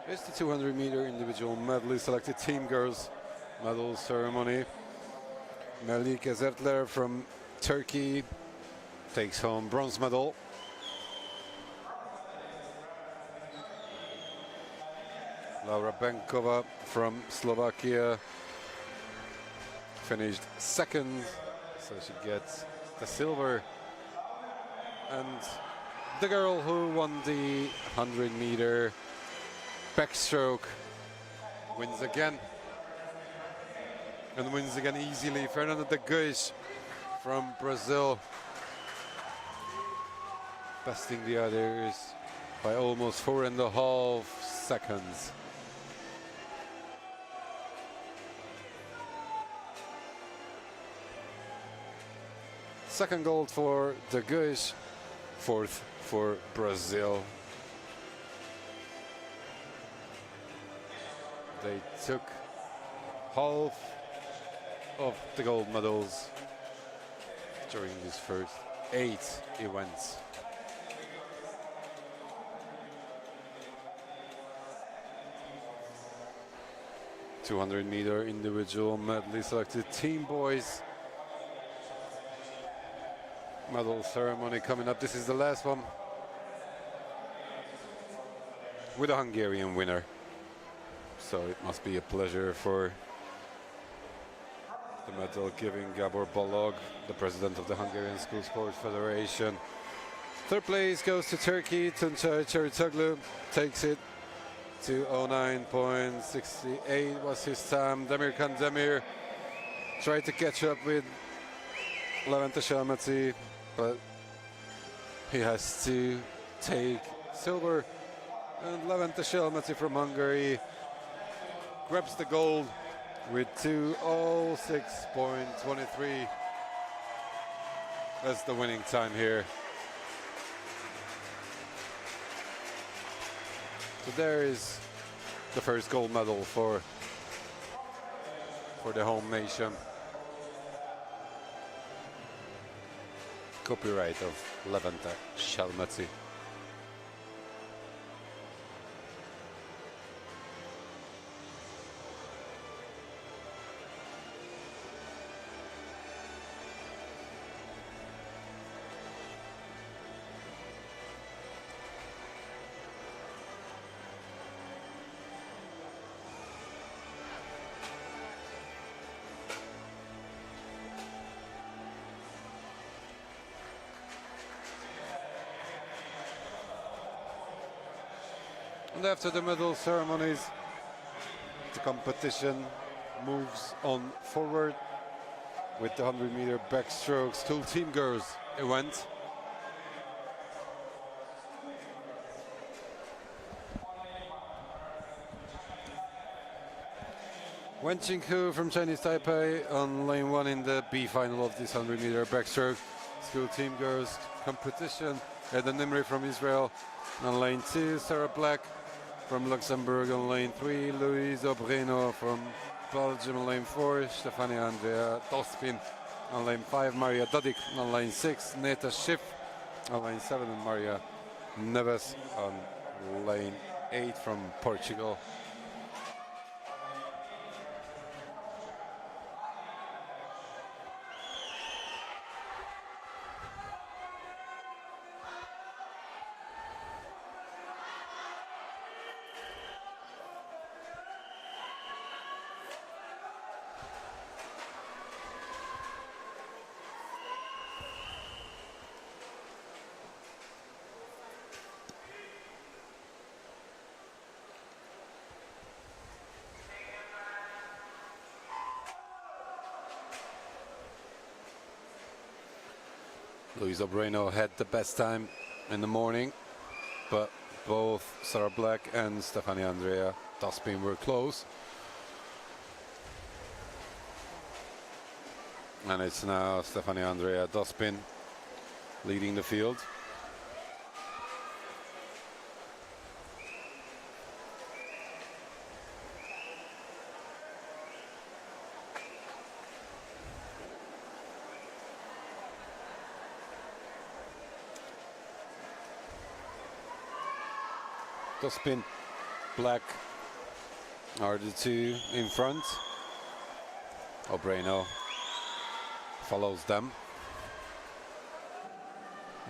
It's the 200-meter individual medley selected team girls medal ceremony. Melike Zertler from Turkey takes home bronze medal. Laura Benkova from Slovakia finished second, so she gets the silver. And the girl who won the 100-meter backstroke wins again. And wins again easily. Fernanda de Guis from Brazil, besting the others by almost 4.5 seconds. Second gold for de Guis, fourth for Brazil. They took half of the gold medals during these first 8 events. (200-meter individual medley selected team boys medal ceremony coming up. This is the last one with a Hungarian winner, so it must be a pleasure for the medal giving Gabor Balog, the president of the Hungarian School Sports Federation. Third place goes to Turkey. Tuncay Çeritoglu takes it to 09.68 was his time. Demir Kandemir tried to catch up with Levente Shelmeti, but he has to take silver. And Levente Shelmeti from Hungary grabs the gold with 2:06.23 as the winning time here. So there is the first gold medal for the home nation. Copyright of Levente Shelmeti. And after the medal ceremonies, the competition moves on forward with the 100-meter backstroke school team girls event. Wen Qinghu from Chinese Taipei on lane 1 in the B final of this 100-meter backstroke school team girls competition. Eden Nimri from Israel on lane 2, Sarah Black from Luxembourg on lane 3, Louise Obreno from Belgium on lane 4, Stefania Andrea Dospin on lane 5, Maria Dodik on lane 6, Neta Schiff on lane 7, and Maria Neves on lane 8 from Portugal. Louise Obreno had the best time in the morning, but both Sarah Black and Stefania Andrea Dospin were close. And it's now Stefania Andrea Dospin leading the field. Tospin, Black are the two in front. Obreno follows them.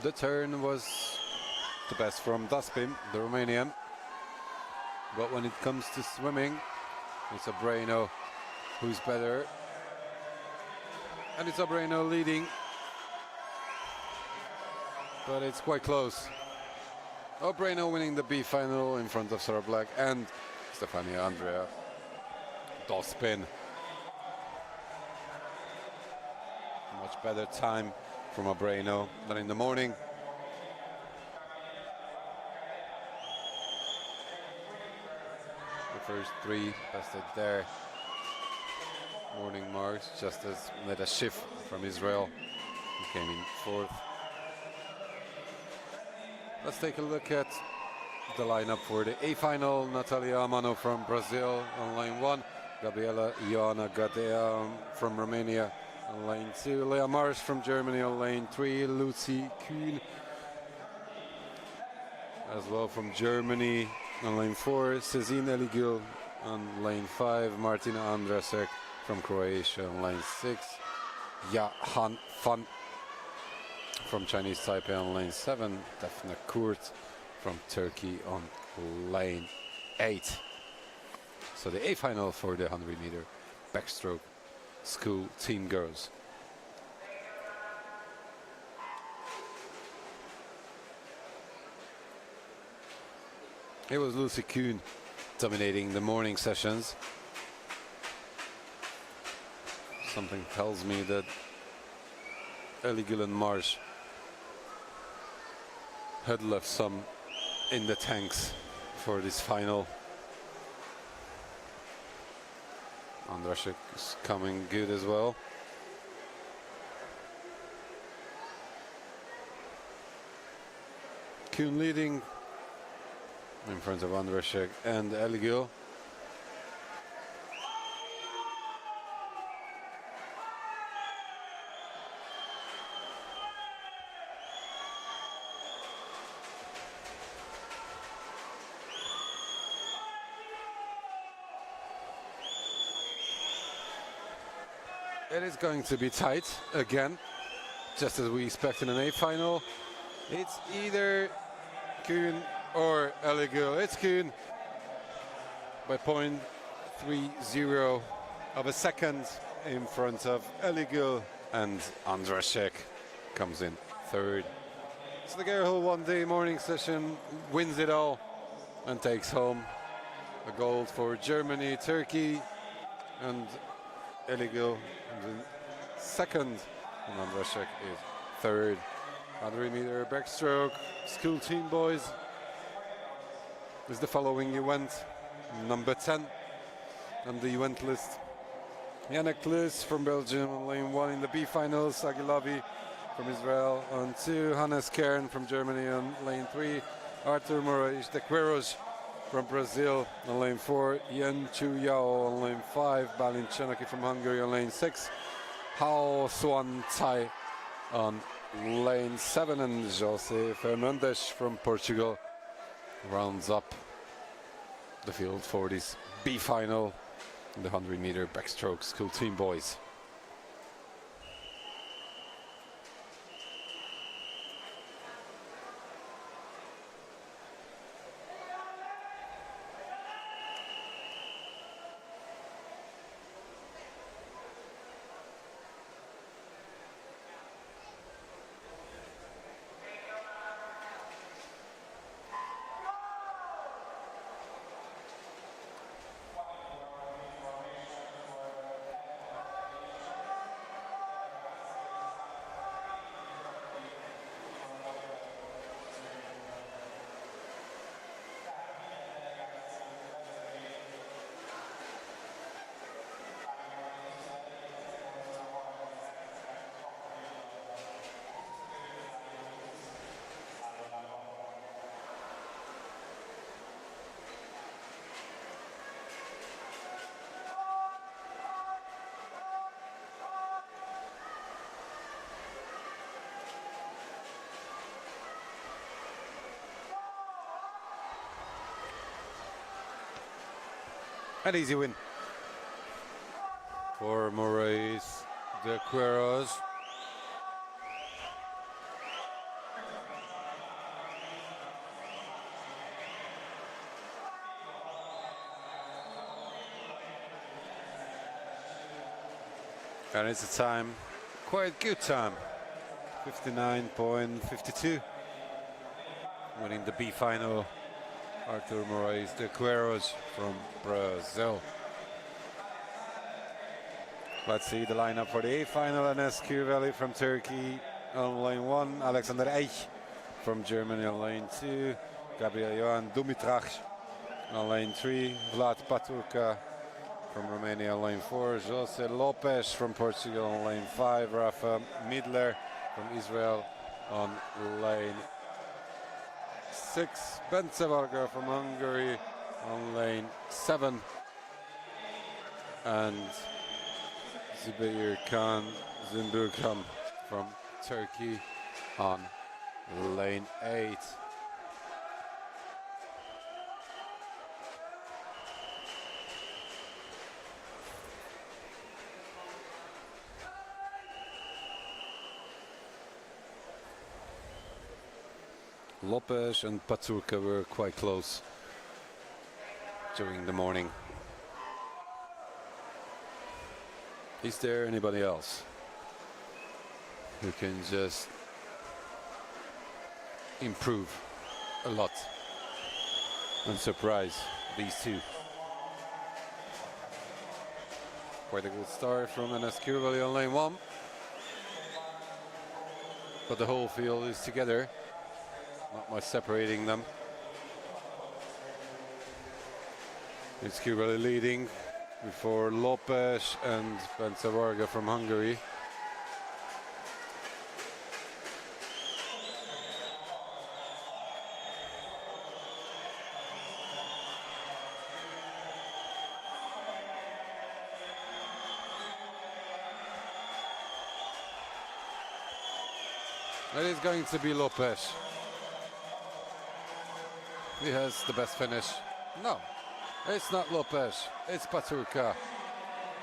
The turn was the best from Tospin, the Romanian. But when it comes to swimming, it's Obreno who's better. And it's Obreno leading. But it's quite close. Obreno winning the B final in front of Sarah Black and Stefania Andrea. Tospin. Much better time from Obreno than in the morning. The first three bested there. Morning marks, just as Neda Schiff from Israel, who came in fourth. Let's take a look at the lineup for the A final. Natalia Amano from Brazil on lane 1. Gabriela Ioana Gadea from Romania on lane 2. Lea Marsh from Germany on lane 3. Lucy Kuhn as well from Germany on lane 4. Cezine Eligil on lane 5. Martina Andrasek from Croatia on lane 6. Ya Han Fan from Chinese Taipei on lane 7. Defne Kurt from Turkey on lane 8. So the A final for the 100-meter backstroke school team girls. It was Lucy Kuhn dominating the morning sessions. Something tells me that Eligil and Marsh had left some in the tanks for this final. Andrasek is coming good as well. Kuhn leading in front of Andrasek and Eligil. It is going to be tight again, just as we expect in an A final. It's either Kuhn or Eligil. It's Kuhn by 0.30 of a second in front of Eligil, and Andrasek comes in third. So the girl who won the morning session wins it all and takes home a gold for Germany, Turkey, and Eligil comes in second, and Andrasek is third. 100-meter backstroke school team boys is the following event. Number 10 on the event list: Yannick Klus from Belgium on lane 1 in the B finals, Agilavi from Israel on 2, Hannes Kern from Germany on lane 3, Arthur Moraes de Queiroz from Brazil on lane 4, Yen Chu Yao on lane 5, Balin Chenaki from Hungary on lane 6, Hao Swan Tai on lane 7, and José Fernandes from Portugal rounds up the field for this B final in the 100-meter backstroke school team boys. An easy win for Moraes de Queiroz. And it's a time, quite good time, 59.52. Winning the B final, Arthur Moraes de Queiroz from Brazil. Let's see the lineup for the A final. NSQ Valley from Turkey on lane 1, Alexander Eich from Germany on lane 2, Gabriel Johan Dumitrash on lane 3, Vlad Paturka from Romania on lane 4, Jose Lopes from Portugal on lane 5, Rafa Midler from Israel on lane 6, Bence Varga from Hungary on lane 7, and Zübeyir Khan Zümbürkhan from Turkey on lane 8. Lopes and Paturka were quite close during the morning. Is there anybody else who can just improve a lot and surprise these two? Quite a good start from NSQ Valley on lane 1, but the whole field is together. Not much separating them. It's Cuba leading before Lopes and Bence Varga from Hungary. It is going to be Lopes. He has the best finish. No, it's not Lopes, it's Paturka.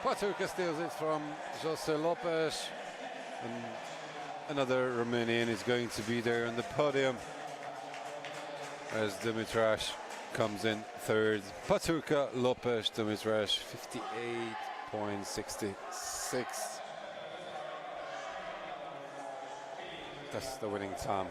Paturka steals it from Jose Lopes, and another Romanian is going to be there on the podium as Dumitrash comes in third. Paturka, Lopes, Dumitrash, 58.66. That's the winning time.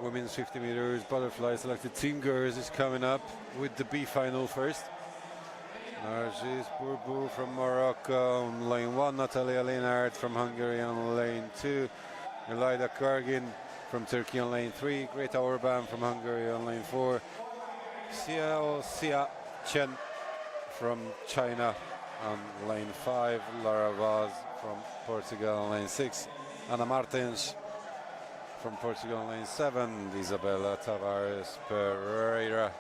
Women's 50 meters butterfly selected team girls is coming up with the B final first. Nargis Bourboul from Morocco on lane 1, Natalia Linhart from Hungary on lane 2, Elida Kargin from Turkey on lane 3, Greta Orban from Hungary on lane 4, Xiao Xia Chen from China on lane 5, Lara Vaz from Portugal on lane 6, Ana Martins from Portugal on lane 7, Isabella Tavares Pereira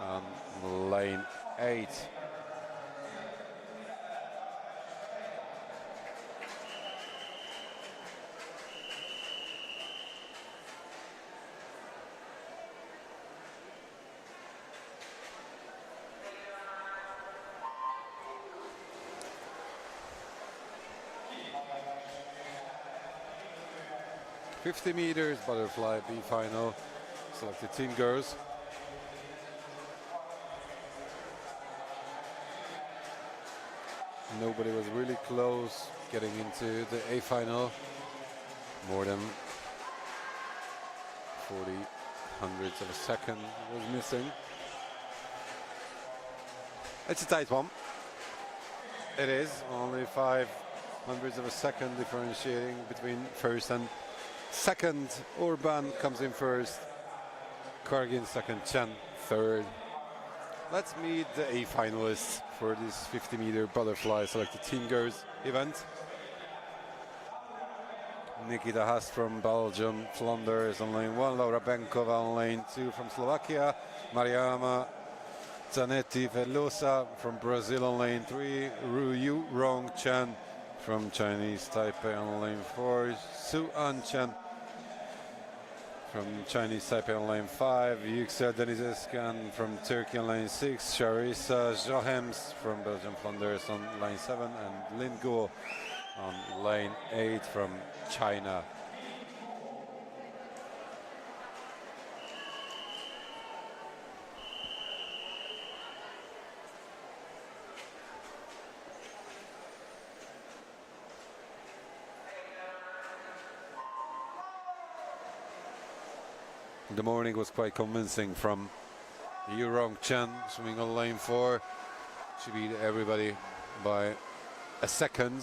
on lane 8. .50 meters butterfly B final, selected team girls. Nobody was really close getting into the A final. More than 40 hundredths of a second was missing. It's a tight one. It is only 5 hundredths of a second differentiating between first and second. Orban comes in first, Kargin second, Chen third. Let's meet the A finalists for this 50 meter butterfly selected team girls event. Nikita Haas from Belgium, Flanders on lane 1, Laura Benkova on lane 2 from Slovakia, Mariama Zanetti Velosa from Brazil on lane 3, Ru Yu Rong Chen from Chinese Taipei on lane 4, Su Anchen from Chinese Taipei on lane 5, Yüksel Denizeskan from Turkey on lane 6, Charissa Johems from Belgium Flanders on lane 7, and Lin Guo on lane 8 from China. The morning was quite convincing from Yu Rong Chen swimming on lane 4. She beat everybody by a second,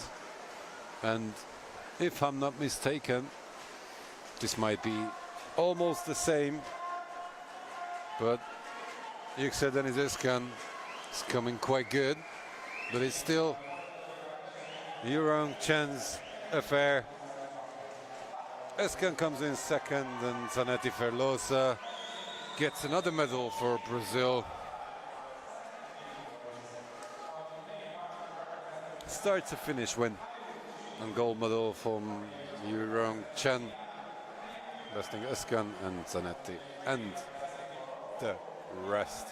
and if I'm not mistaken, this might be almost the same, but Yüksel Denizeskan is coming quite good, but it's still Yu Rong Chen's affair. Escan comes in second, and Zanetti Ferlosa gets another medal for Brazil. Start to finish win and gold medal from Yu Rong Chen, besting Escan and Zanetti and the rest.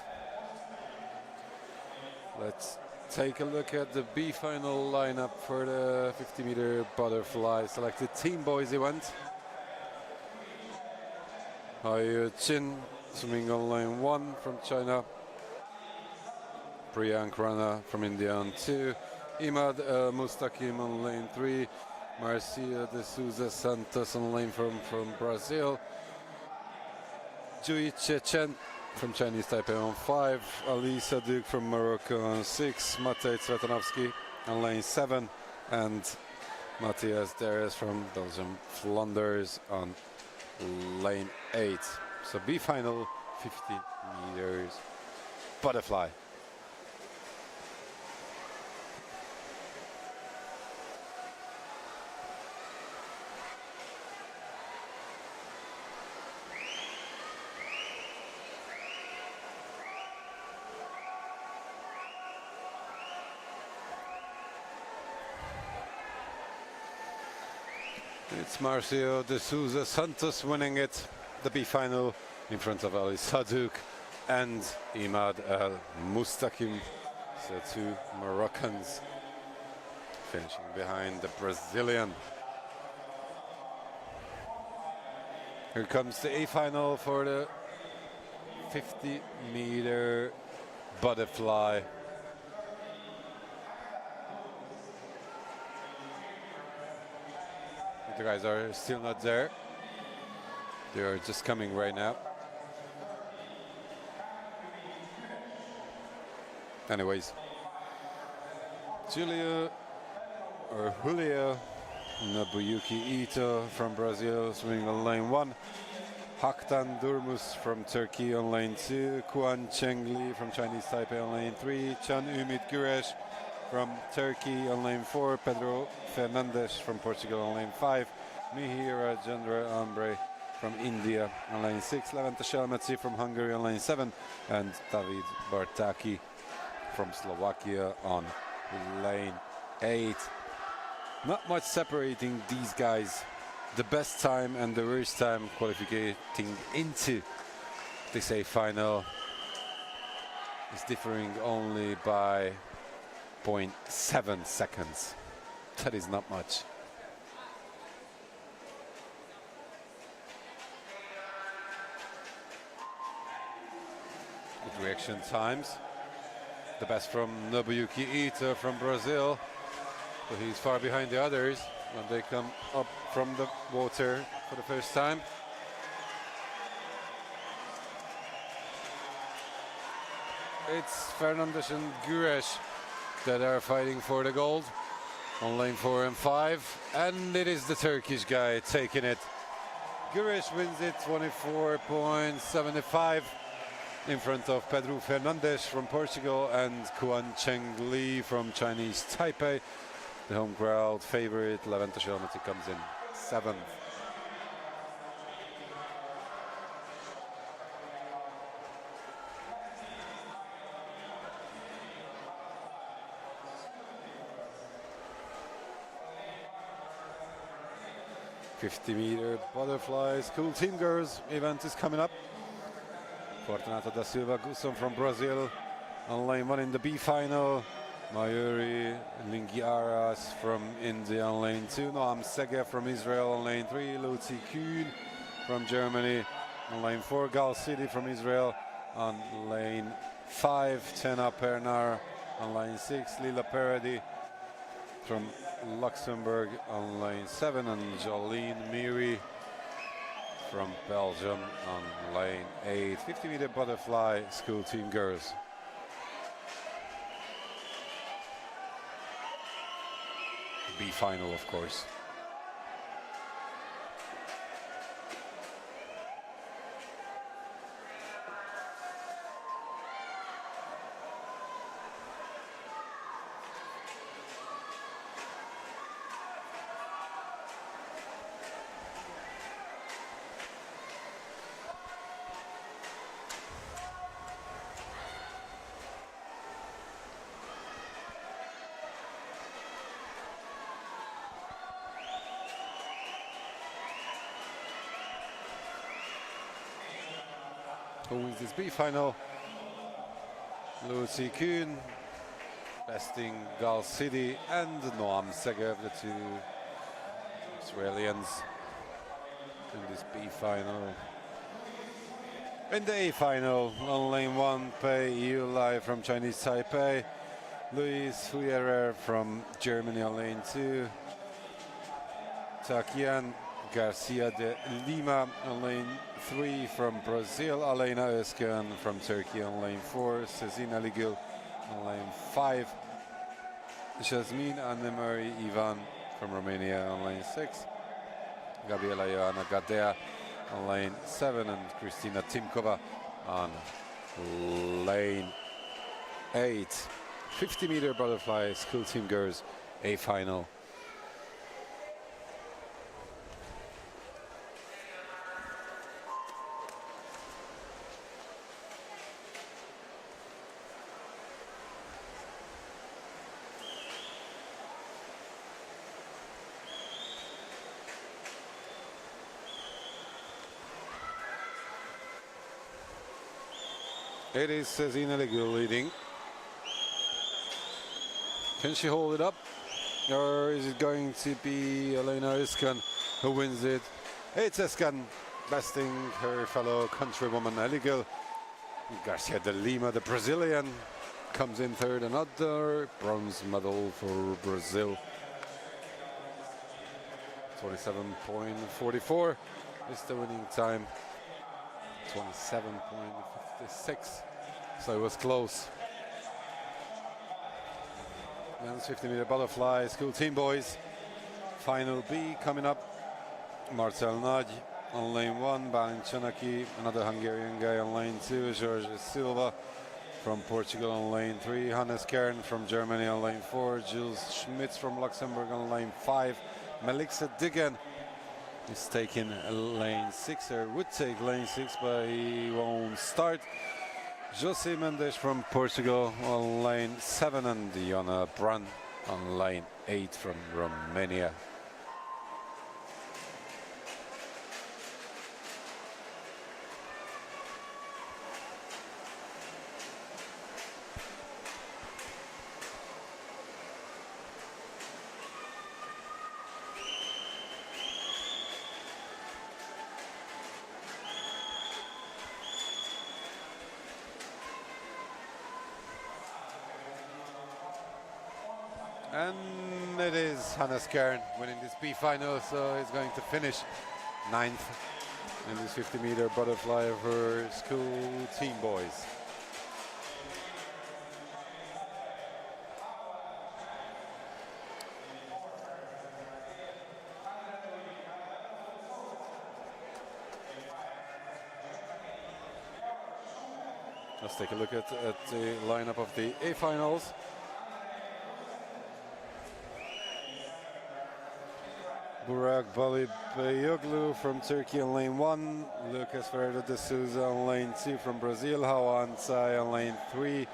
Let's take a look at the B final lineup for the 50-meter butterfly selected team boys event. Hai Chin swimming on lane 1 from China, Priyank Rana from India on 2, Imad Mustaqim on lane 3, Marcia de Souza Santos on lane from Brazil, Jui Chechen from Chinese Taipei on 5, Ali Sadouk from Morocco on 6, Matej Cvetanovsky on lane 7, and Matthias Deres from Belgium Flanders on lane 8. So B final 50 meters butterfly. It's Marcio de Souza Santos winning it, the B final, in front of Ali Sadouk and Imad El Mustaqim. So two Moroccans finishing behind the Brazilian. Here comes the A final for the 50-meter butterfly. The guys are still not there. They are just coming right now. Anyways, Julio Nobuyuki Ito from Brazil swimming on lane 1. Haktan Durmus from Turkey on lane 2. Kuan Chengli from Chinese Taipei on lane 3. Can Ümit Güreş from Turkey on lane 4, Pedro Fernandes from Portugal on lane 5, Mihir Rajendra Ambre from India on lane 6, Levente Shelmetzi from Hungary on lane 7, and David Bartaki from Slovakia on lane 8. Not much separating these guys. The best time and the worst time qualifying into this A final is differing only by 0.7 seconds. That is not much. Good reaction times. The best from Nobuyuki Ito from Brazil. So he's far behind the others when they come up from the water for the first time. It's Fernandes and Güreş that are fighting for the gold on lane 4 and 5, and it is the Turkish guy taking it. Güreş wins it 24.75 in front of Pedro Fernandes from Portugal and Kuan Chengli from Chinese Taipei. The home crowd favorite Levente Shelmetzi comes in 7th. 50-meter butterfly school team girls event is coming up. Fortunata da Silva Gusson from Brazil on lane 1 in the B final. Mayuri Lingiaras from India on lane 2. Noam Segev from Israel on lane 3. Lucy Kuhn from Germany on lane 4. Gal City from Israel on lane 5. Tena Pernar on lane 6. Lila Parady from Luxembourg on lane 7. And Jolene Miri from Belgium on lane 8. 50-meter butterfly school team girls. B final, of course. Who wins this B final? Lucy Kuhn, besting Gal City, and Noam Segev, the two Israelis in this B final. In the A final, on lane 1, Pei Yulai from Chinese Taipei, Luis Huyerer from Germany on lane 2, Takian Garcia de Lima on lane 3 from Brazil, Alena Özkan from Turkey on lane 4, Sezin Aligil on lane 5, Jasmine Annemarie Ivan from Romania on lane 6, Gabriela Joanna Gadea on lane 7, and Kristina Timkova on lane 8. 50-meter butterfly school team girls A final. It is Sezin Aligil leading. Can she hold it up? Or is it going to be Alena Özkan who wins it? It's Özkan besting her fellow countrywoman Aligil. Garcia de Lima, the Brazilian, comes in third. Another bronze medal for Brazil. 27.44 is the winning time. 27.56, so it was close. Men's 50-meter butterfly school team boys final B coming up. Marcel Nagy on lane 1, Balin Chanaki, another Hungarian guy on lane 2, Jorge Silva from Portugal on lane 3, Hannes Kern from Germany on lane 4, Jules Schmitz from Luxembourg on lane 5, Melixa Digan is taking lane 6, or would take lane 6, but he won't start. José Mendes from Portugal on lane 7, and Diana Brun on lane 8 from Romania. And it is Hannes Kern winning this B final, so he's going to finish 9th in this 50-meter butterfly for school team boys. Let's take a look at the lineup of the A finals. Burak Balibeyoglu from Turkey on lane 1, Lucas Ferreira de Souza on lane 2 from Brazil, Hawan Tsai on lane 3,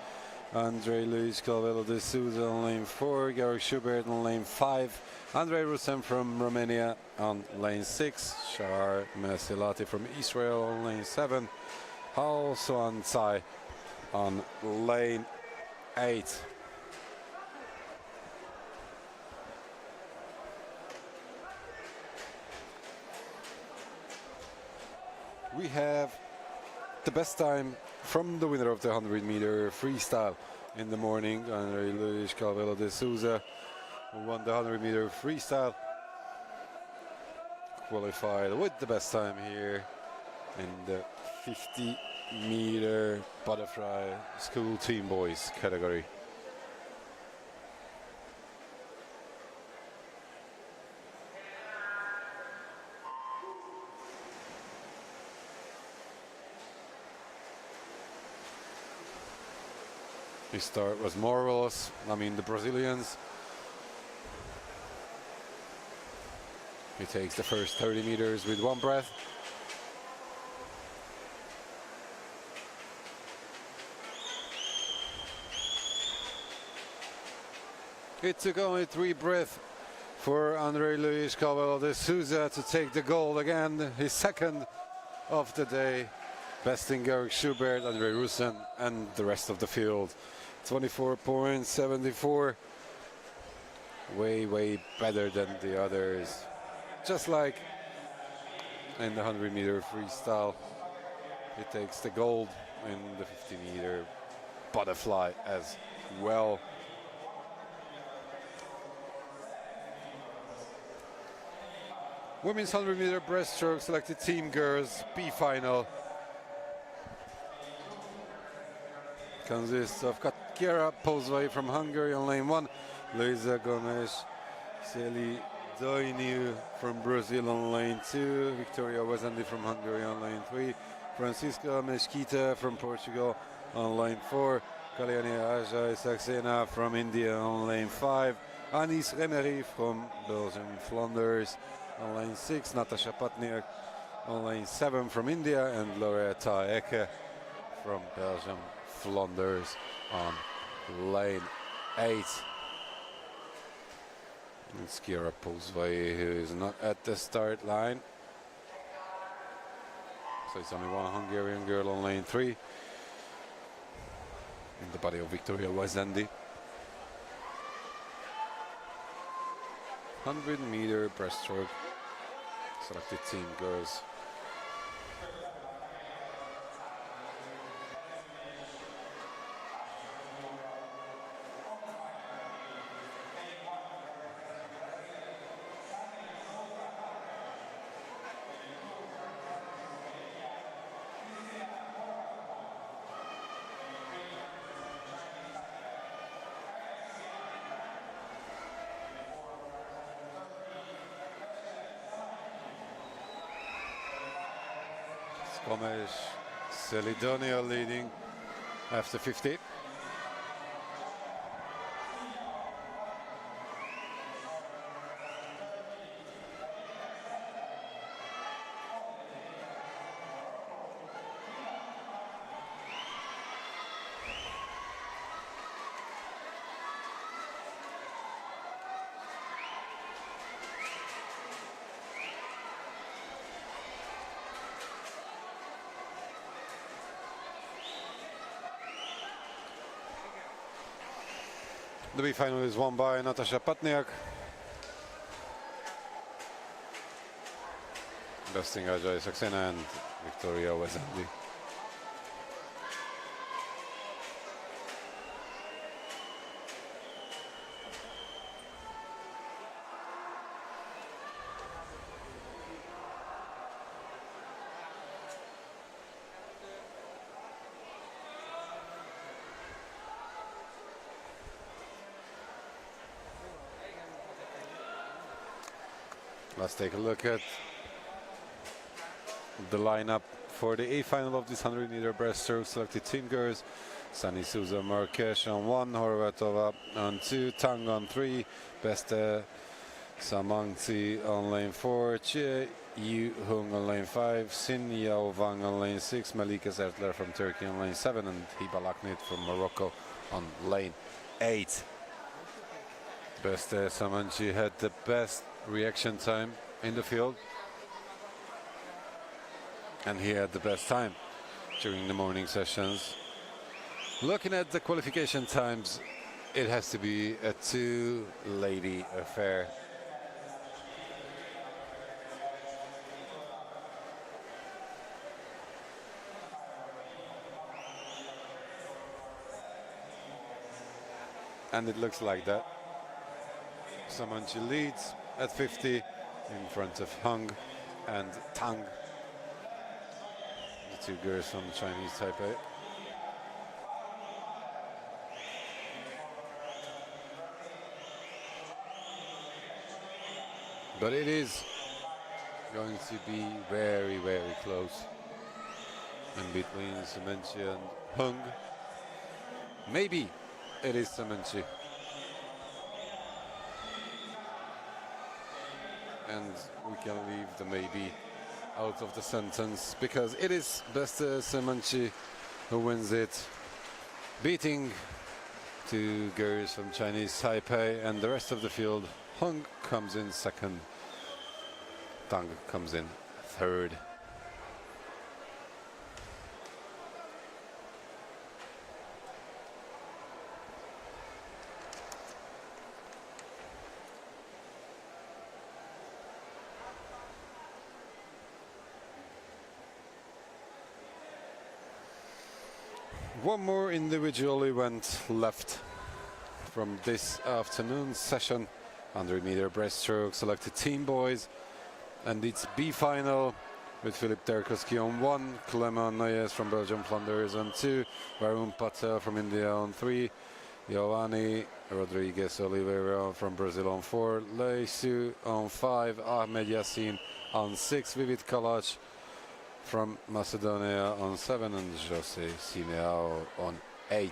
Andrei Luis Calvello de Souza on lane 4, Georg Schubert on lane 5, Andrei Rusem from Romania on lane 6, Shahar Mesilati from Israel on lane 7, Hal Soan Tsai on lane 8. We have the best time from the winner of the 100-meter freestyle in the morning, Andrei Luis Calvello de Souza, who won the 100-meter freestyle, qualified with the best time here in the 50-meter butterfly school team boys category. His start was marvelous. I mean, the Brazilians. He takes the first 30 meters with one breath. It took only 3 breaths for Andrei Luis Calvello de Souza to take the gold again, his second of the day, besting Georg Schubert, Andrei Rusem, and the rest of the field. 24.74, way better than the others. Just like in the 100-meter freestyle, he takes the gold in the 50-meter butterfly as well. Women's 100-meter breaststroke selected team girls B final consists of Kira Pozvai from Hungary on lane 1, Luisa Gomes Celidoiniu from Brazil on lane 2, Victoria Wazandi from Hungary on lane 3, Francisca Mesquita from Portugal on lane 4, Kalyani Ajay Saxena from India on lane 5, Anis Remery from Belgium Flanders on lane 6, Natasha Patniak on lane 7 from India, and Loretta Eke from Belgium Flanders on lane 8. It's Kira Pozvai, who is not at the start line. So it's only one Hungarian girl on lane 3. In the body of Victoria Wazandi. 100-meter breaststroke. Selected team girls. Gomes Celidonia leading after 50. The B final is won by Natasha Patniak, besting Ajay Saxena and Victoria Wazandi. Let's take a look at the lineup for the A final of this 100-meter breaststroke selected team girls. Sani Souza Marques on 1, Horvatova on 2, Tang on 3, Beste Samangzi on lane 4, Che Yu Hung on lane 5, Sin Yao Wang on lane 6, Malika Zertler from Turkey on lane 7, and Hiba Laknit from Morocco on lane 8. Samanci had the best reaction time in the field, and he had the best time during the morning sessions. Looking at the qualification times, it has to be a two-lady affair. And it looks like that. Samanci leads at 50 in front of Hung and Tang, the two girls from Chinese Taipei. But it is going to be very, very close in between Samanci and Hung. Maybe it is Samanci. And we can leave the maybe out of the sentence, because it is Samanci who wins it, beating two girls from Chinese Taipei, and the rest of the field. Hung comes in second, Tang comes in third. One more individual event left from this afternoon's session. 100-meter breaststroke selected team boys, and it's B final with Philippe Tarkovsky on 1, Clément Noyes from Belgium Flanders on 2, Varun Patel from India on 3, Giovanni Rodriguez Oliveira from Brazil on 4, Lei Su on 5, Ahmed Yassin on 6, Vivid Kalac from Macedonia on 7, and Jose Simeao on 8.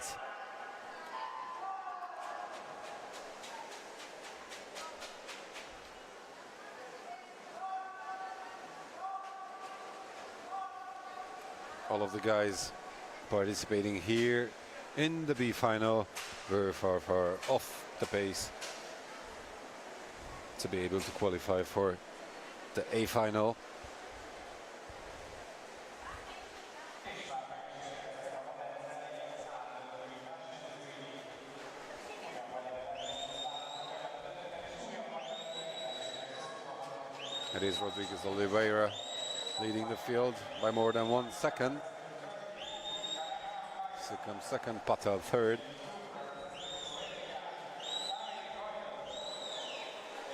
All of the guys participating here in the B final were far, far off the pace to be able to qualify for the A final. It is Rodriguez Oliveira leading the field by more than 1 second. Second, Patel third.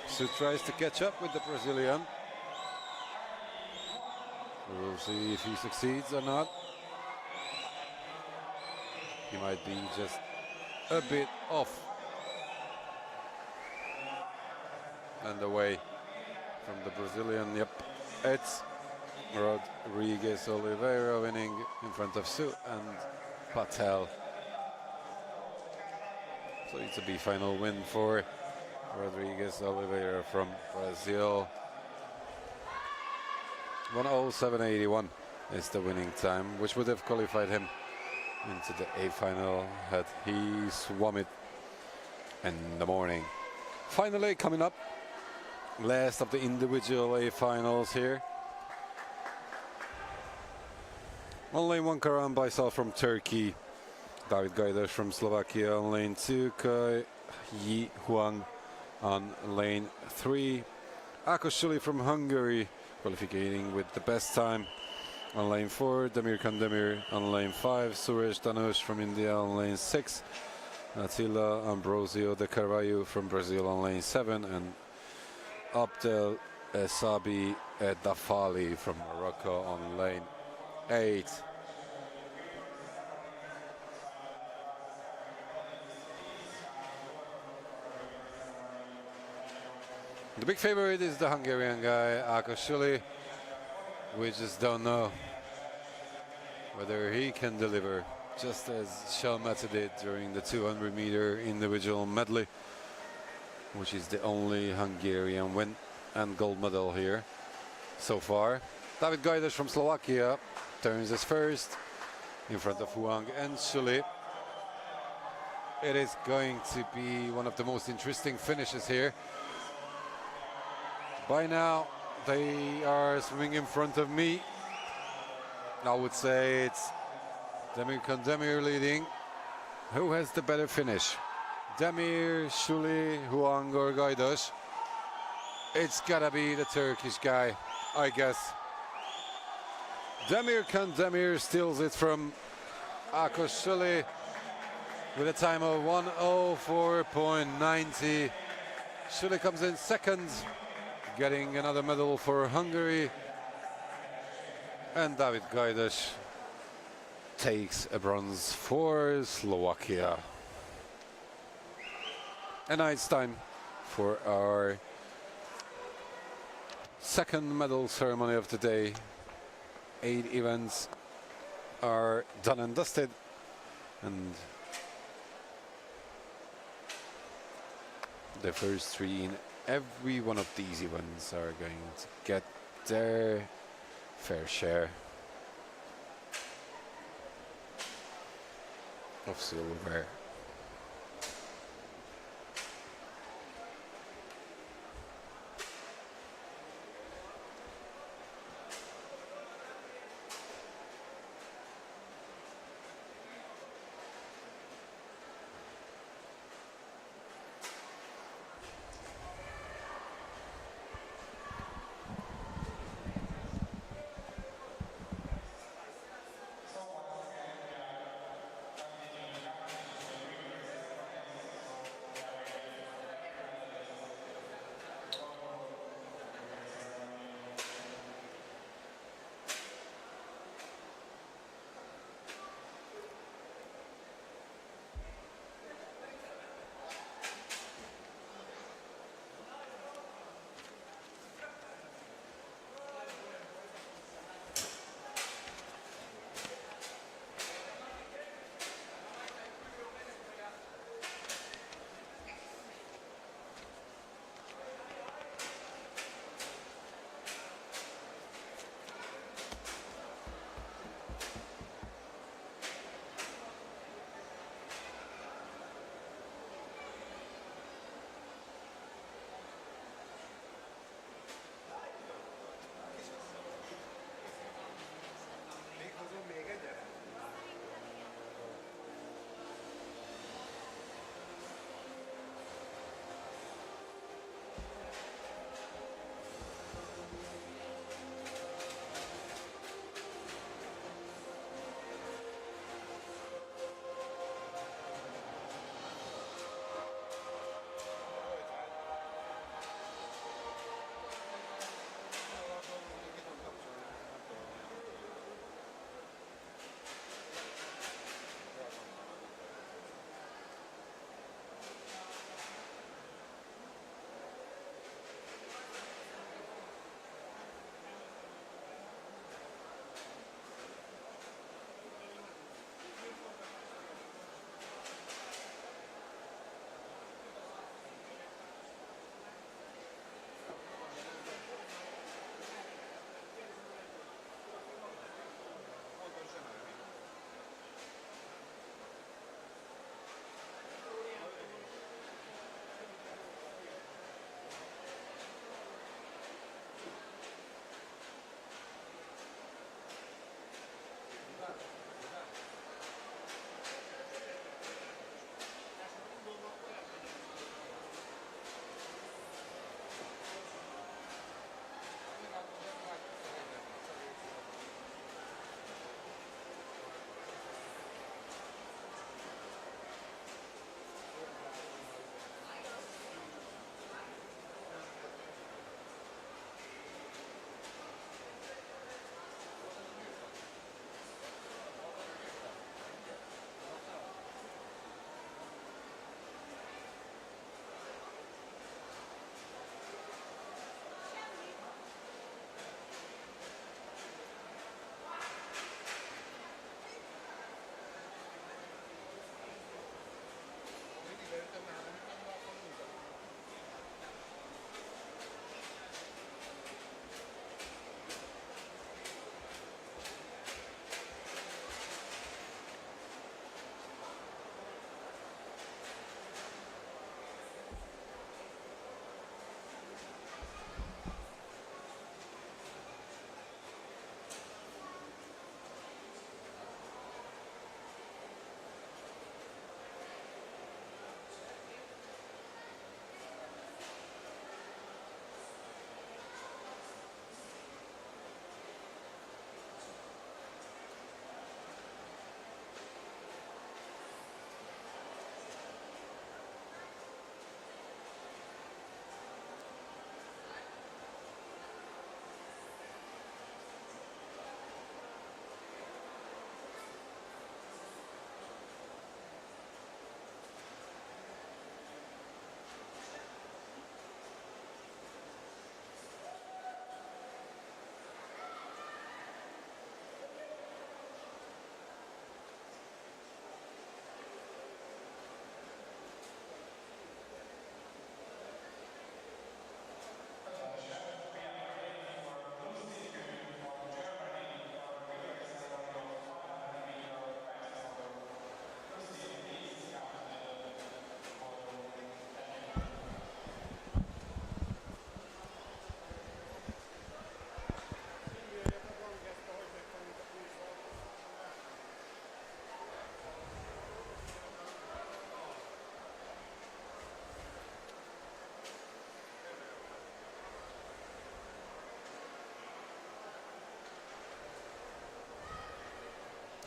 Su tries to catch up with the Brazilian. We will see if he succeeds or not. He might be just a bit off and away from the Brazilian. Yep, it's Rodriguez Oliveira winning in front of Su and Patel. So it's a B final win for Rodriguez Oliveira from Brazil. 1:07.81 is the winning time, which would have qualified him into the A final had he swum it in the morning. Finally coming up, last of the individual A finals here. On lane 1, Karan Baysal from Turkey, David Gajdas from Slovakia on lane 2, Kai Yi Huang on lane 3, Ákos Suli from Hungary qualifying with the best time on lane 4, Damir Kandemir on lane 5, Suresh Danush from India on lane 6, Attila Ambrosio de Carvalho from Brazil on lane 7, and Abdel Sabi Dafali from Morocco on lane 8. The big favorite is the Hungarian guy, Ákos Suli. We just don't know whether he can deliver, just as Shalmata did during the 200-meter individual medley, which is the only Hungarian win and gold medal here so far. David Gajdas from Slovakia turns his first in front of Huang and Suli. It is going to be one of the most interesting finishes here. By now, they are swimming in front of me. I would say it's Demir Kandemir leading. Who has the better finish? Demir, Shuli, Huang or Gaydos? It's gotta be the Turkish guy, I guess. Demir Kandemir steals it from Akos Shuli with a time of 1:04.90. Shuli comes in second, getting another medal for Hungary. And David Gajdos takes a bronze for Slovakia. And now it's time for our second medal ceremony of the day. 8 events are done and dusted, and the first 3 in every one of these events are going to get their fair share of silver.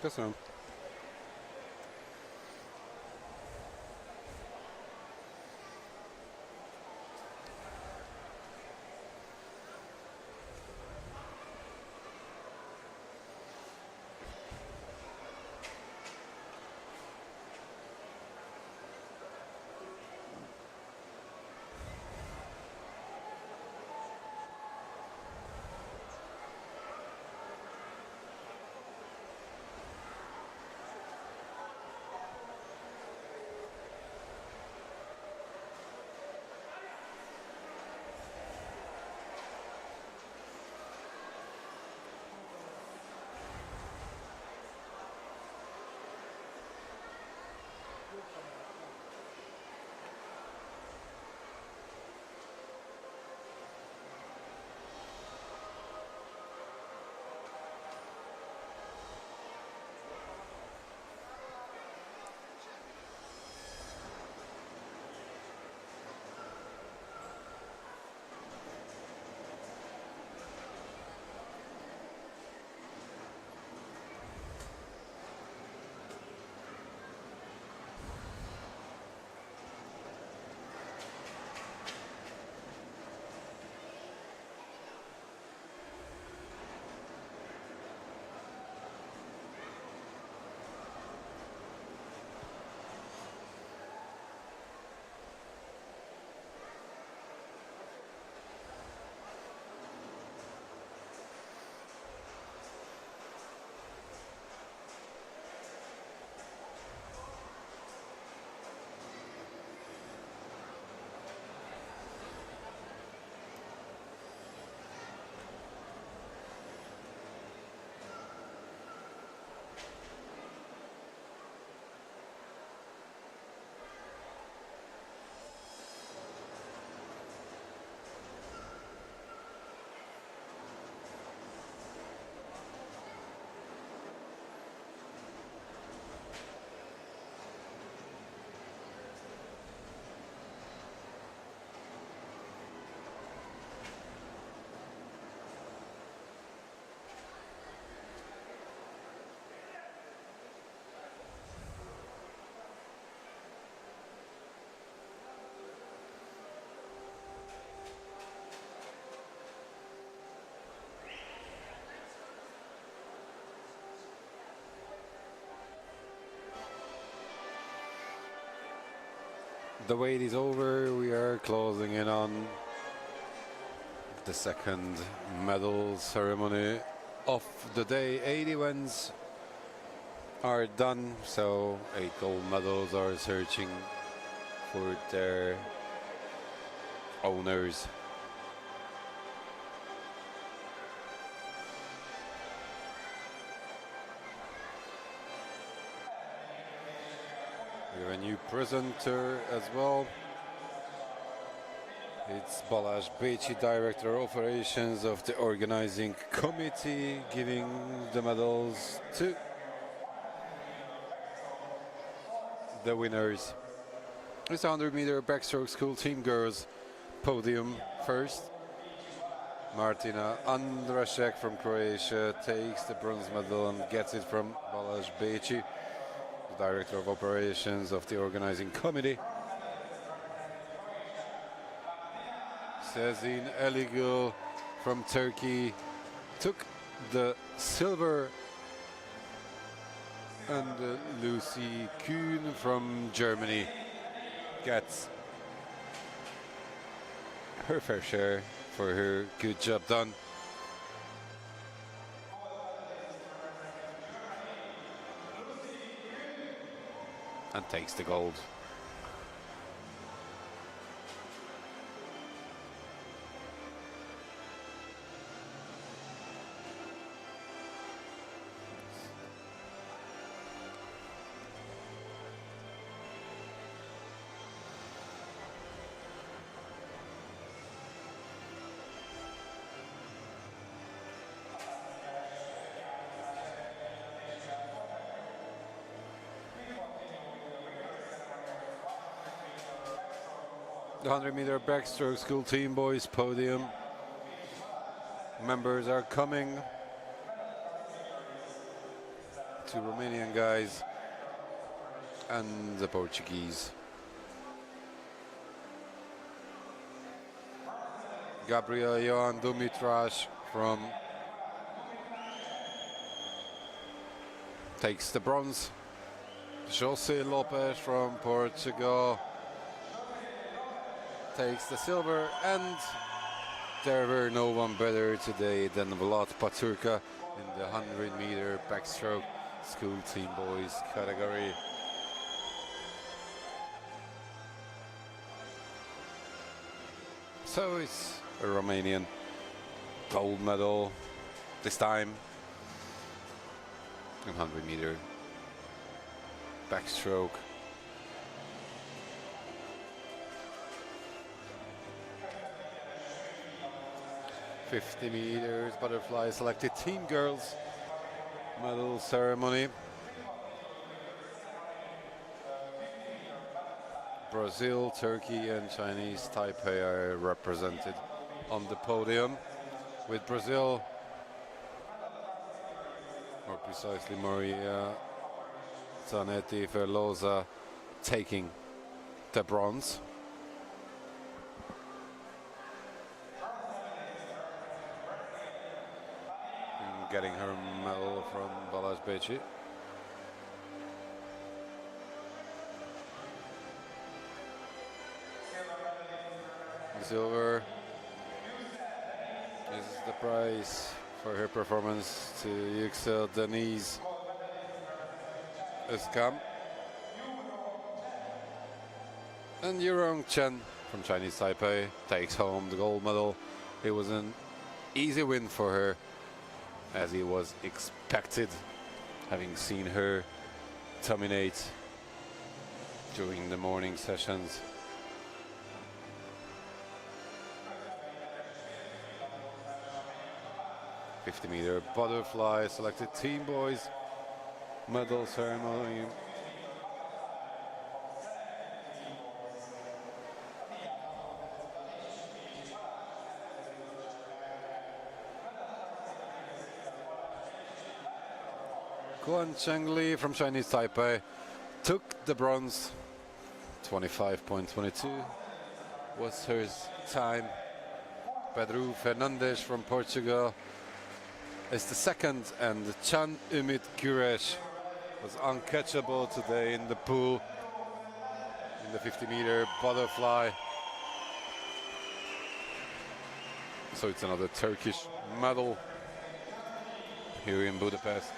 Köszönöm. The wait is over. We are closing in on the second medal ceremony of the day. 8 events are done, so 8 gold medals are searching for their owners. We have a new presenter as well. It's Balázs Bécsi, Director of Operations of the organizing committee, giving the medals to the winners. It's 100-meter backstroke school team girls podium first. Martina Andrašek from Croatia takes the bronze medal and gets it from Balázs Bécsi, the Director of Operations of the organizing committee. Sezin Eligil from Turkey took the silver, and Lucy Kuhn from Germany gets her fair share for her good job done. And takes the gold. The 100-meter backstroke school team boys podium. Members are coming two Romanian guys and the Portuguese. Gabriel Johan Dumitras from takes the bronze. José Lopes from Portugal takes the silver, and there were no one better today than Vlad Paturka in the 100-meter backstroke school team boys category. So it's a Romanian gold medal this time in 100-meter backstroke. '50 meters butterfly selected team girls medal ceremony. Brazil, Turkey and Chinese Taipei are represented on the podium, with Brazil, more precisely Maria Zanetti Ferloza, taking the bronze. And getting her medal from Balázs Bécsi. Silver is the prize for her performance to Yüksel Denise Özkan. And Yurong Chen from Chinese Taipei takes home the gold medal. It was an easy win for her, as it was expected, having seen her dominate during the morning sessions. '50-meter butterfly selected team boys medal ceremony. Guan Chengli from Chinese Taipei took the bronze. 25.22 was her time. Pedro Fernandes from Portugal is the second, and Chan Umit Güreş was uncatchable today in the pool in the 50-meter butterfly. So it's another Turkish medal here in Budapest.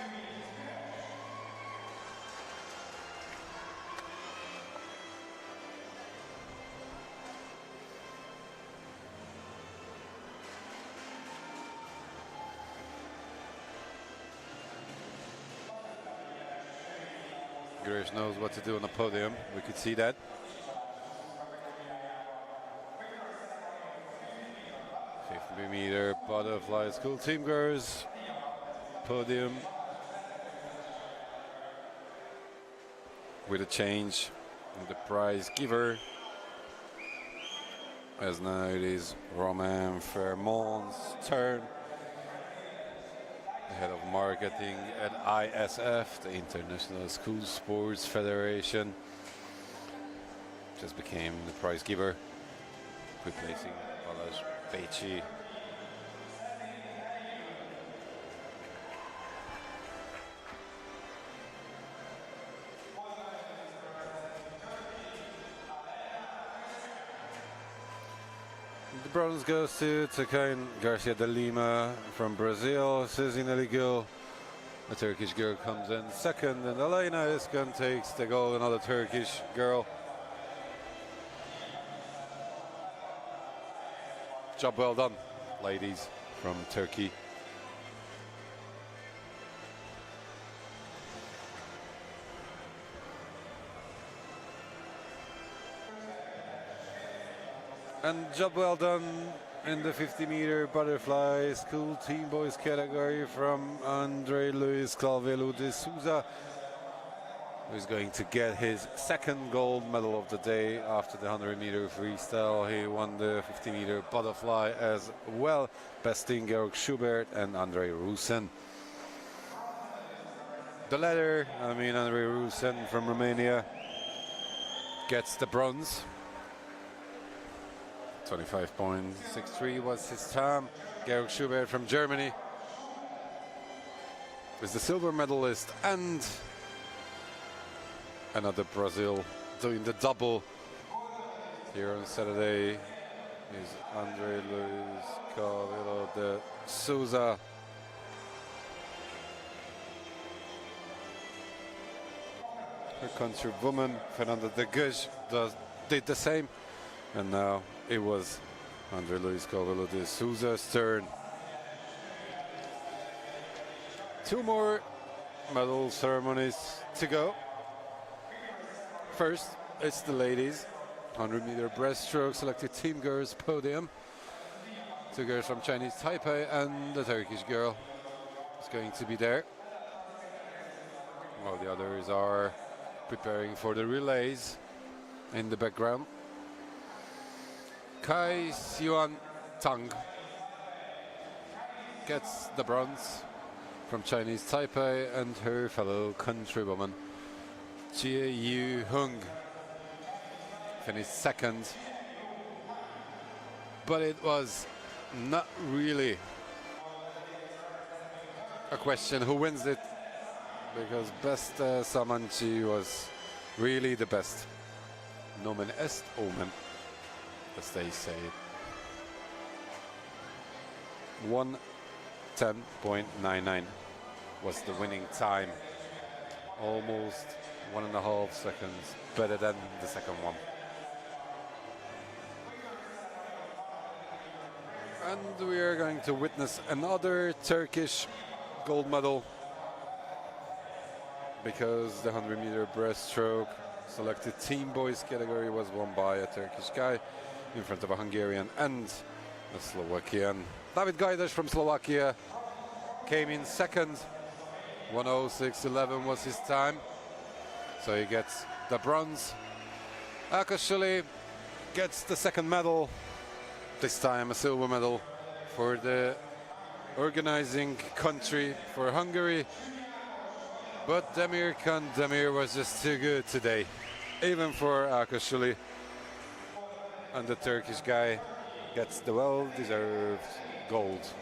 Güreş knows what to do on the podium. We could see that. '50-meter butterfly school team girls podium with a change in the prize giver, as now it is Romain Fermont's turn. Head of marketing at ISF, the International School Sports Federation, just became the prize giver, replacing Balázs Bécsi. The bronze goes to Takain Garcia de Lima from Brazil. Suzy Neligil, a Turkish girl, comes in second, and Aleyna Özkan takes the gold, another Turkish girl. Job well done, ladies from Turkey. And job well done in the 50-meter butterfly school team boys category from André Luis Calvelo de Souza, who's going to get his second gold medal of the day after the 100-meter freestyle. He won the 50-meter butterfly as well, besting Georg Schubert and André Rusen. the leather. I mean, Andrei Rusen from Romania gets the bronze. 25.63 was his time. Georg Schubert from Germany is the silver medalist, and another Brazil doing the double here on Saturday is André Luiz Carvalho de Souza. Her countrywoman Fernanda de Guge did the same, and now it was André Luiz Carvalho de Souza's turn. Two more medal ceremonies to go. First, it's the ladies. 100-meter breaststroke, selected team girls podium. Two girls from Chinese Taipei and the Turkish girl is going to be there. While the others are preparing for the relays in the background. Kai Xiuan Tang gets the bronze from Chinese Taipei, and her fellow countrywoman Jie Yu Hung finished second, but it was not really a question who wins it, because best Samanchi was really the best. Nomen est omen, as they say it. 1:10.99 was the winning time. Almost 1.5 seconds better than the second one. And we are going to witness another Turkish gold medal, because the 100-meter breaststroke selected team boys category was won by a Turkish guy in front of a Hungarian and a Slovakian. David Gajdas from Slovakia came in second. 1:06.11 was his time, so he gets the bronze. Akashuli gets the second medal, this time a silver medal for the organizing country, for Hungary. But Demir was just too good today, even for Akashuli. And the Turkish guy gets the well-deserved gold.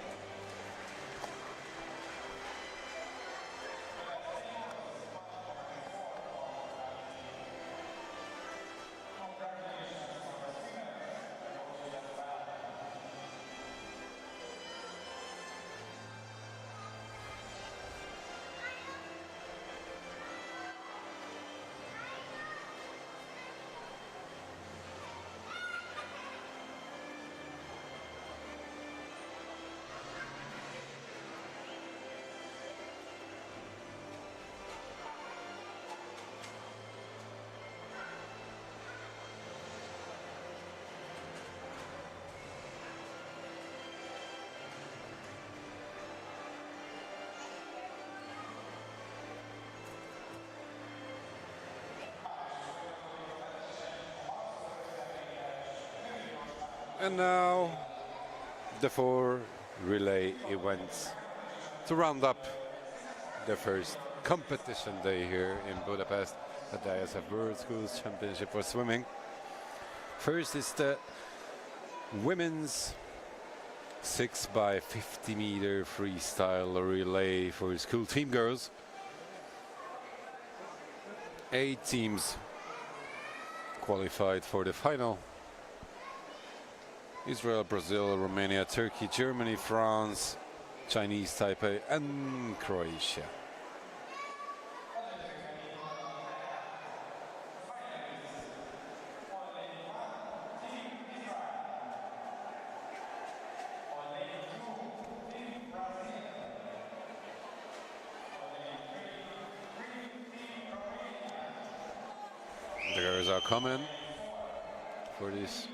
And now the 4 relay events to round up the first competition day here in Budapest at the ISF World Schools Championship for swimming. First is the women's 6x50 meter freestyle relay for school team girls. 8 teams qualified for the final. Israel, Brazil, Romania, Turkey, Germany, France, Chinese Taipei and Croatia. The girls are coming for this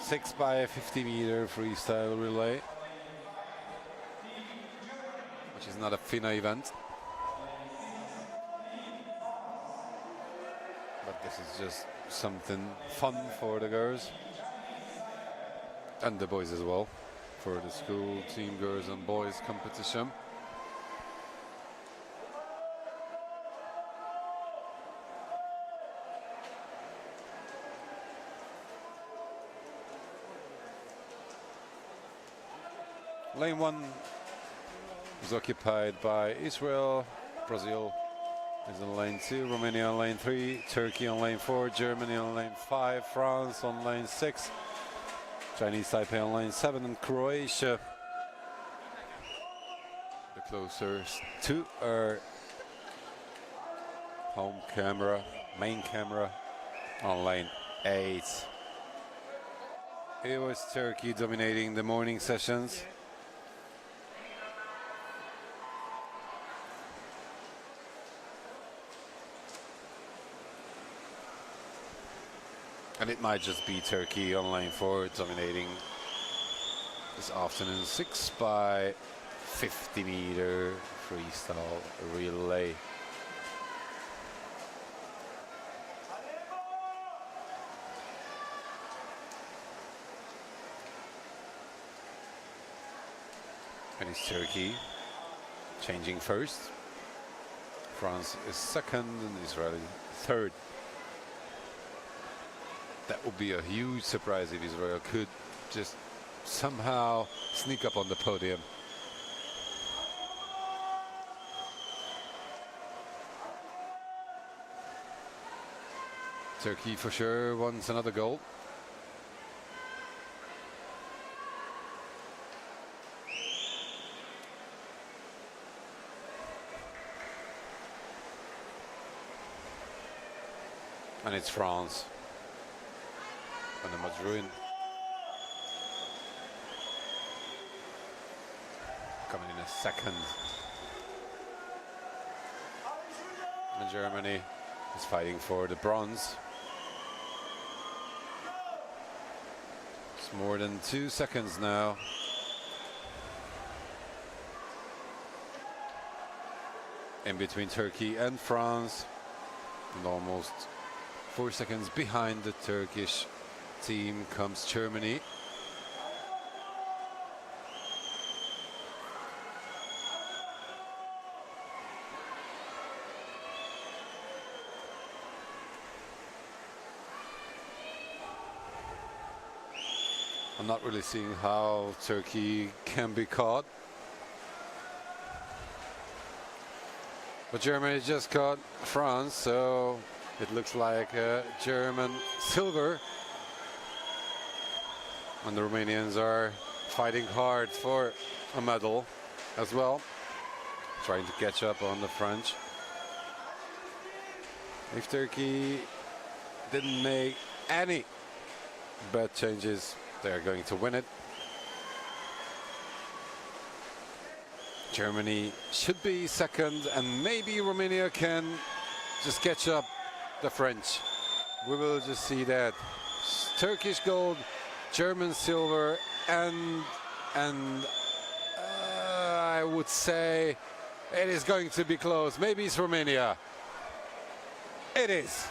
6x50 meter freestyle relay, which is not a FINA event, but this is just something fun for the girls and the boys as well, for the school team girls and boys competition. Lane 1 is occupied by Israel, Brazil is on lane 2, Romania on lane 3, Turkey on lane 4, Germany on lane 5, France on lane 6, Chinese Taipei on lane 7, and Croatia, the closest to our home camera, main camera, on lane 8. It was Turkey dominating the morning sessions. And it might just be Turkey on lane 4 dominating this afternoon 6 by 50-meter freestyle relay. And it's Turkey changing first. France is second and Israel third. That would be a huge surprise if Israel could just somehow sneak up on the podium. Turkey for sure wants another goal. And it's France. And the Madruin coming in a second. And Germany is fighting for the bronze. It's more than 2 seconds now. In between Turkey and France, and almost 4 seconds behind the Turkish team comes Germany. I'm not really seeing how Turkey can be caught. But Germany just caught France, so it looks like a German silver. And the Romanians are fighting hard for a medal as well, trying to catch up on the French. If Turkey didn't make any bad changes, they're going to win it. Germany should be second, and maybe Romania can just catch up the French. We will just see that. Turkish gold, German silver, and I would say it is going to be close. Maybe it's Romania. It is.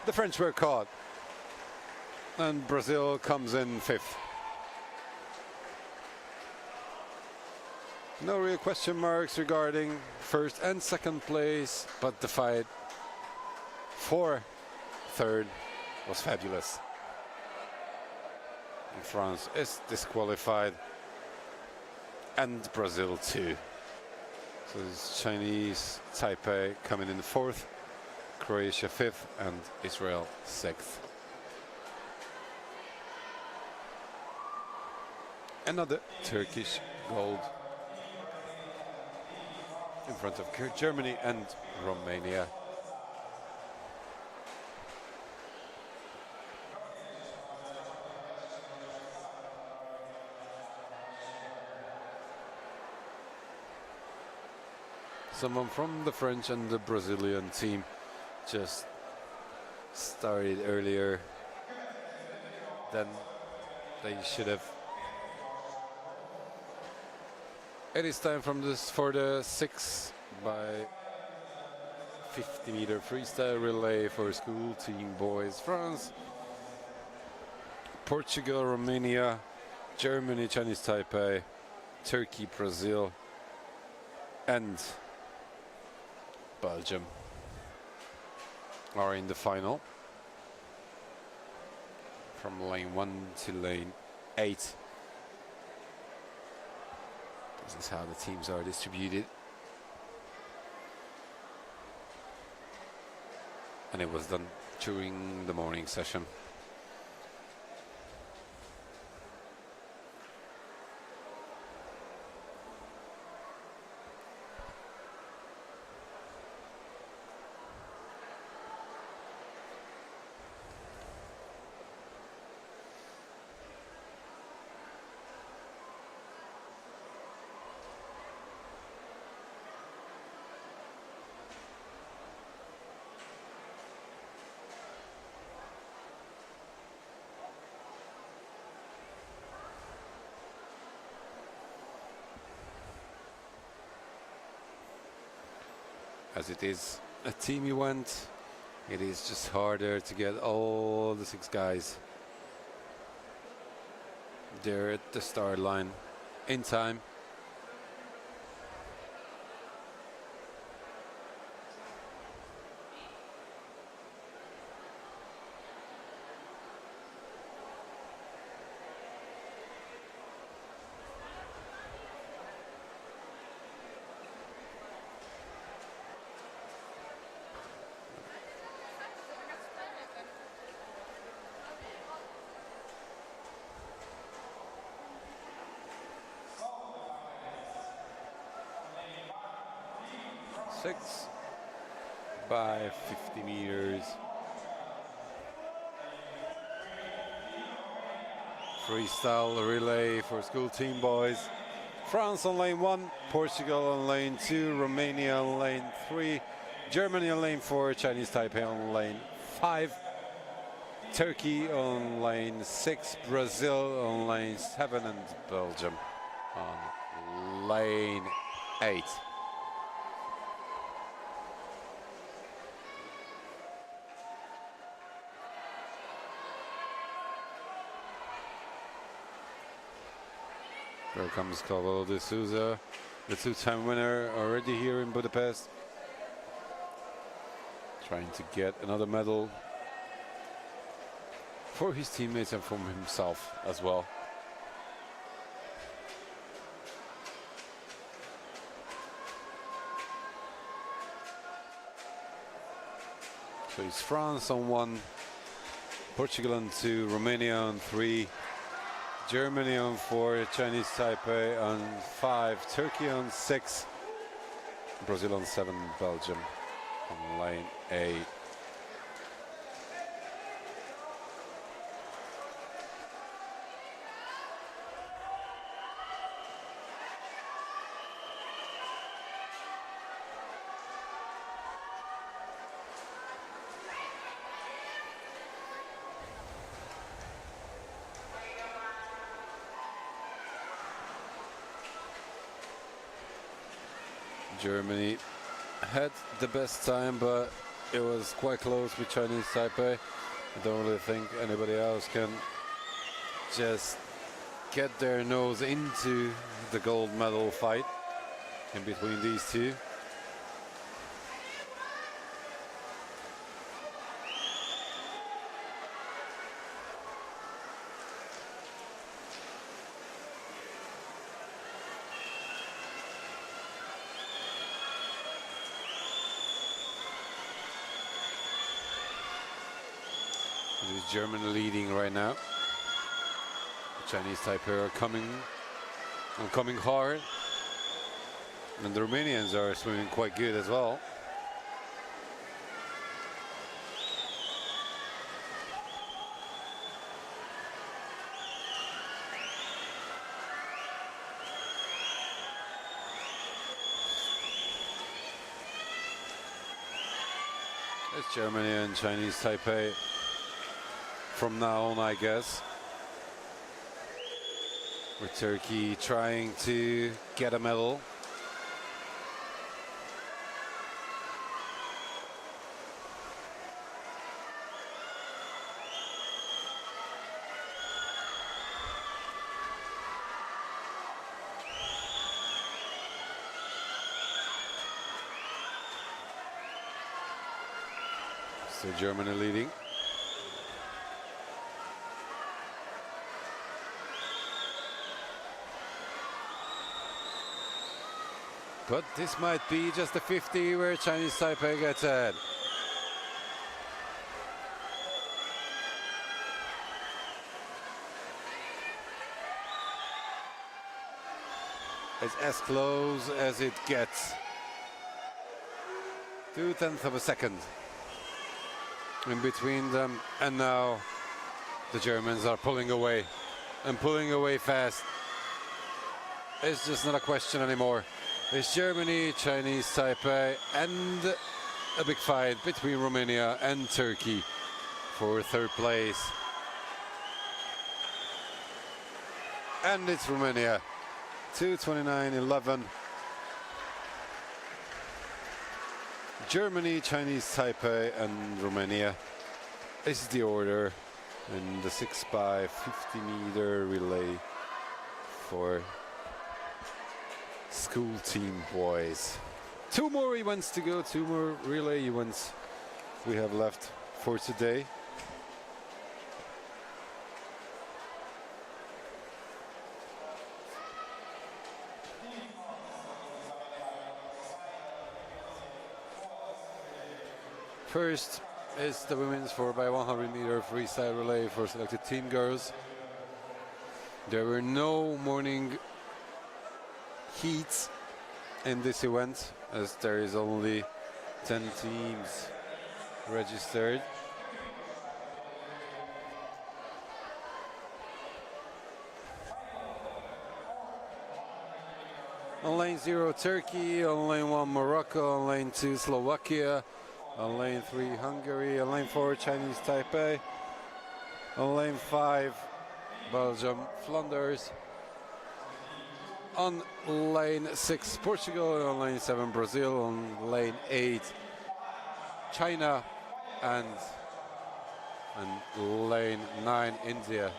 The French were caught. And Brazil comes in 5th. No real question marks regarding first and second place, but the fight for third was fabulous. And France is disqualified, and Brazil too. So it's Chinese Taipei coming in 4th, Croatia 5th, and Israel 6th. Another Turkish gold in front of Germany and Romania. Someone from the French and the Brazilian team just started earlier than they should have. It is time for the 6 by 50-meter freestyle relay for school team boys. France, Portugal, Romania, Germany, Chinese Taipei, Turkey, Brazil, and Belgium are in the final. From lane 1 to lane 8. This is how the teams are distributed. And it was done during the morning session. As it is a team event, it is just harder to get all the 6 guys there at the start line in time. Six by 50 meters. Freestyle relay for school team boys. France on lane 1, Portugal on lane 2, Romania on lane 3, Germany on lane 4, Chinese Taipei on lane 5, Turkey on lane 6, Brazil on lane 7, and Belgium on lane 8. There comes Carvalho de Souza, the 2-time winner, already here in Budapest. Trying to get another medal for his teammates and for himself as well. So it's France on 1, Portugal on 2, Romania on 3, Germany on 4, Chinese Taipei on 5, Turkey on 6, Brazil on 7, Belgium on lane 8. Germany had the best time, but it was quite close with Chinese Taipei. I don't really think anybody else can just get their nose into the gold medal fight in between these two. It is Germany leading right now. The Chinese Taipei are coming hard, and the Romanians are swimming quite good as well. It's Germany and Chinese Taipei from now on, I guess. With Turkey trying to get a medal. So Germany leading. But this might be just the 50 where Chinese Taipei gets ahead. It's as close as it gets. 0.2 of a second in between them, and now the Germans are pulling away, and pulling away fast. It's just not a question anymore. It's Germany, Chinese Taipei, and a big fight between Romania and Turkey for third place. And it's Romania, 2:29.11. Germany, Chinese Taipei, and Romania is the order in the 6x50 meter relay for school team boys. Two more events to go, two more relay events we have left for today. First is the women's 4x100 meter freestyle relay for selected team girls. There were no morning heats in this event, as there is only 10 teams registered. On lane 0 Turkey, on lane 1 Morocco, on lane 2 Slovakia, on lane 3 Hungary, on lane 4 Chinese Taipei, on lane 5 Belgium, Flanders, on lane 6 Portugal, on lane 7 Brazil, on lane 8 China, and lane 9 India.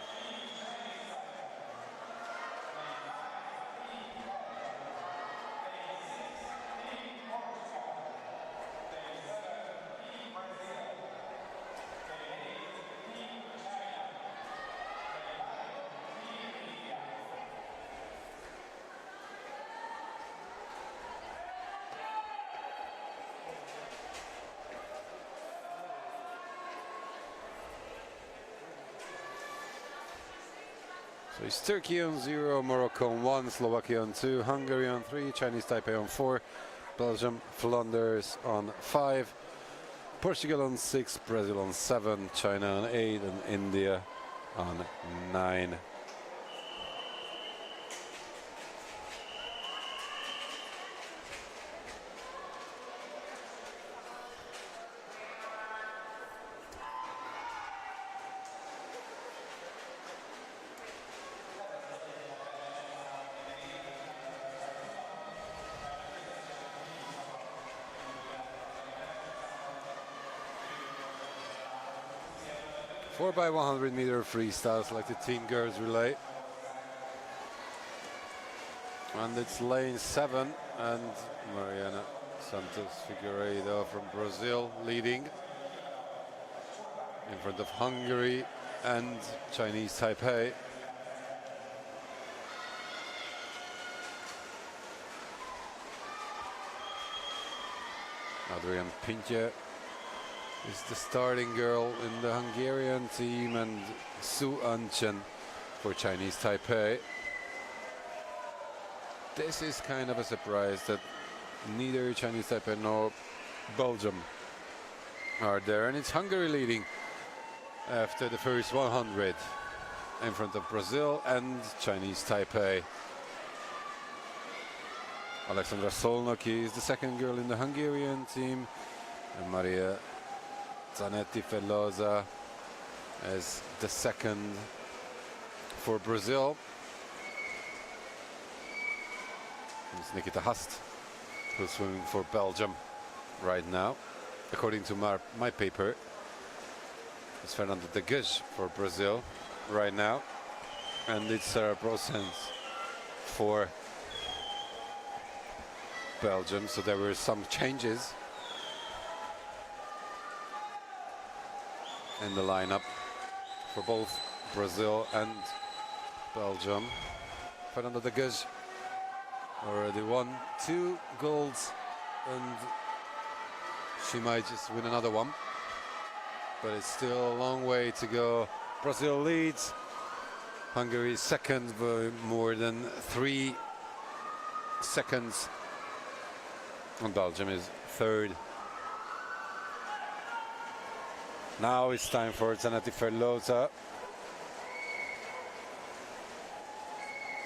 So it's Turkey on 0, Morocco on 1, Slovakia on 2, Hungary on 3, Chinese Taipei on 4, Belgium, Flanders on 5, Portugal on 6, Brazil on 7, China on 8, and India on 9. Four by 100 meter freestyle selected team girls relay. And it's lane 7 and Mariana Santos Figueiredo from Brazil leading in front of Hungary and Chinese Taipei. Adrian Pintje is the starting girl in the Hungarian team, and Su Anchen for Chinese Taipei. This is kind of a surprise that neither Chinese Taipei nor Belgium are there, and it's Hungary leading after the first 100 in front of Brazil and Chinese Taipei. Alexandra Solnoki is the second girl in the Hungarian team, and Maria Zanetti Feloza as the second for Brazil. It's Nikita Hast who's swimming for Belgium right now. According to my paper, it's Fernando de Guiche for Brazil right now, and it's Sarah Brosens for Belgium. So there were some changes in the lineup for both Brazil and Belgium. Fernando de Guiche already won 2 golds, and she might just win another one. But it's still a long way to go. Brazil leads. Hungary second by more than 3 seconds. And Belgium is third. Now it's time for Zanetti Ferlota.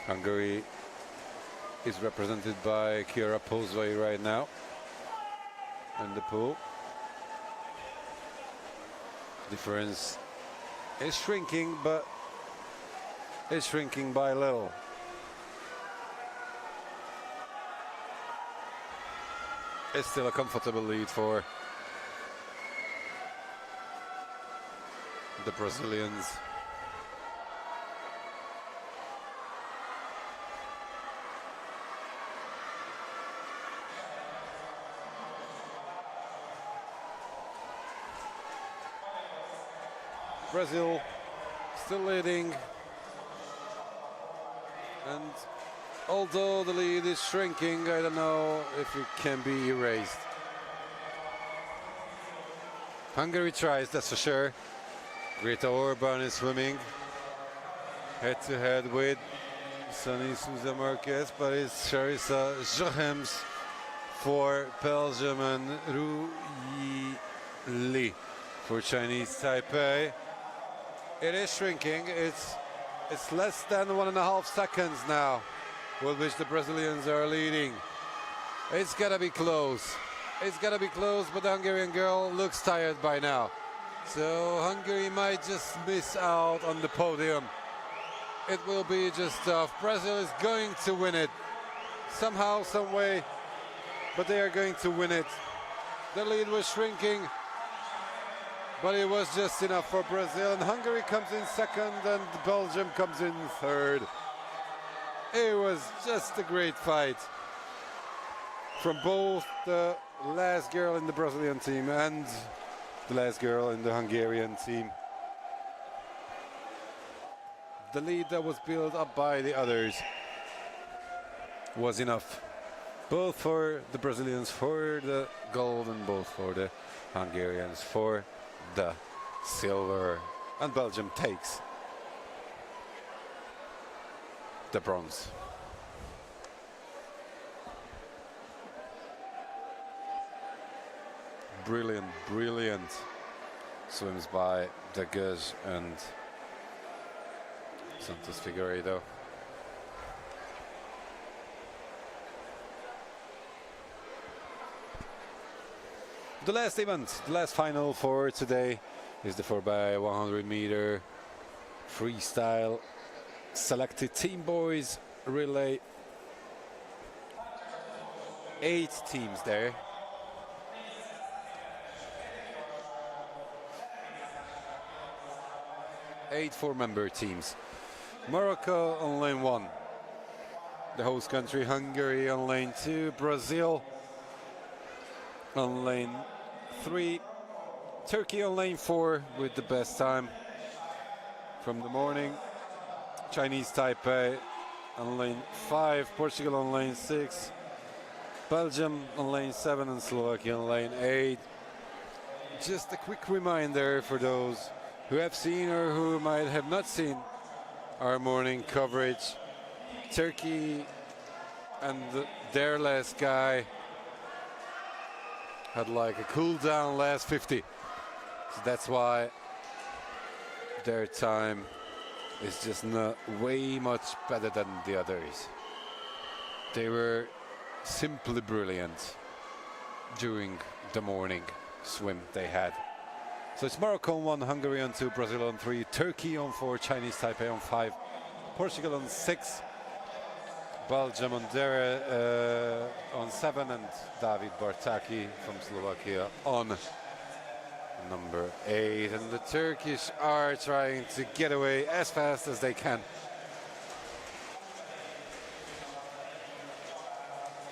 Hungary is represented by Kiera Pozway right now in the pool. Difference is shrinking, but it's shrinking by a little. It's still a comfortable lead for the Brazilians. Brazil still leading, and although the lead is shrinking, I don't know if it can be erased. Hungary tries, that's for sure. Greta Orban is swimming head-to-head with Sunny Sousa Marquez, but it's Charissa Jochems for Belgium and Ru Yi Li for Chinese Taipei. It is shrinking. It's less than 1.5 seconds now with which the Brazilians are leading. It's gotta be close. It's gotta be close, but the Hungarian girl looks tired by now. So Hungary might just miss out on the podium. It will be just tough. Brazil is going to win it somehow, some way, but they are going to win it. The lead was shrinking, but it was just enough for Brazil, and Hungary comes in second and Belgium comes in third. It was just a great fight from both the last girl in the Brazilian team and the last girl in the Hungarian team. The lead that was built up by the others was enough, both for the Brazilians for the gold and both for the Hungarians for the silver, and Belgium takes the bronze. Brilliant, brilliant swims by Degues and Santos Figueiredo. The last event, the last final for today is the 4x100 meter freestyle selected team boys relay. 8 teams there. 8 4-member teams. Morocco on lane 1. The host country Hungary on lane 2. Brazil on lane 3. Turkey on lane 4 with the best time from the morning. Chinese Taipei on lane 5. Portugal on lane 6. Belgium on lane 7 and Slovakia on lane 8. Just a quick reminder for those who have seen or who might have not seen our morning coverage. Turkey and their last guy had like a cool down last 50. So that's why their time is just not way much better than the others. They were simply brilliant during the morning swim they had. So it's Morocco on 1, Hungary on 2, Brazil on 3, Turkey on 4, Chinese Taipei on 5, Portugal on 6, Belgium on 7, and David Bartaki from Slovakia on number 8. And the Turkish are trying to get away as fast as they can.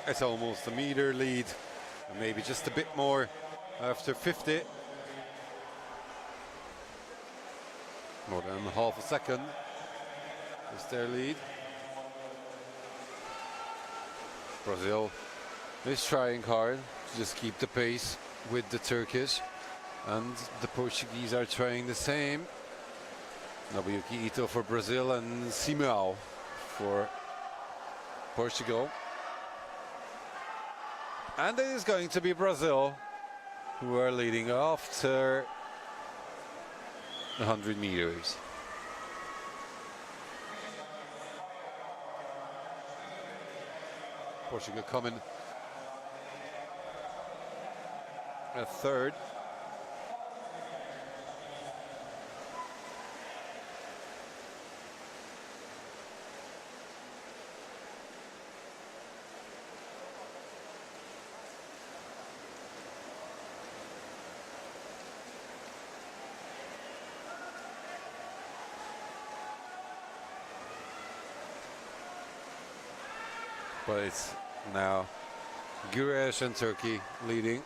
It's almost a meter lead, and maybe just a bit more after 50. More than half a second is their lead. Brazil is trying hard to just keep the pace with the Turkish, and the Portuguese are trying the same. Nobuyuki Ito for Brazil and Simão for Portugal. And it is going to be Brazil who are leading after 100 meters. Portugal coming a third. But it's now Güreş and Turkey leading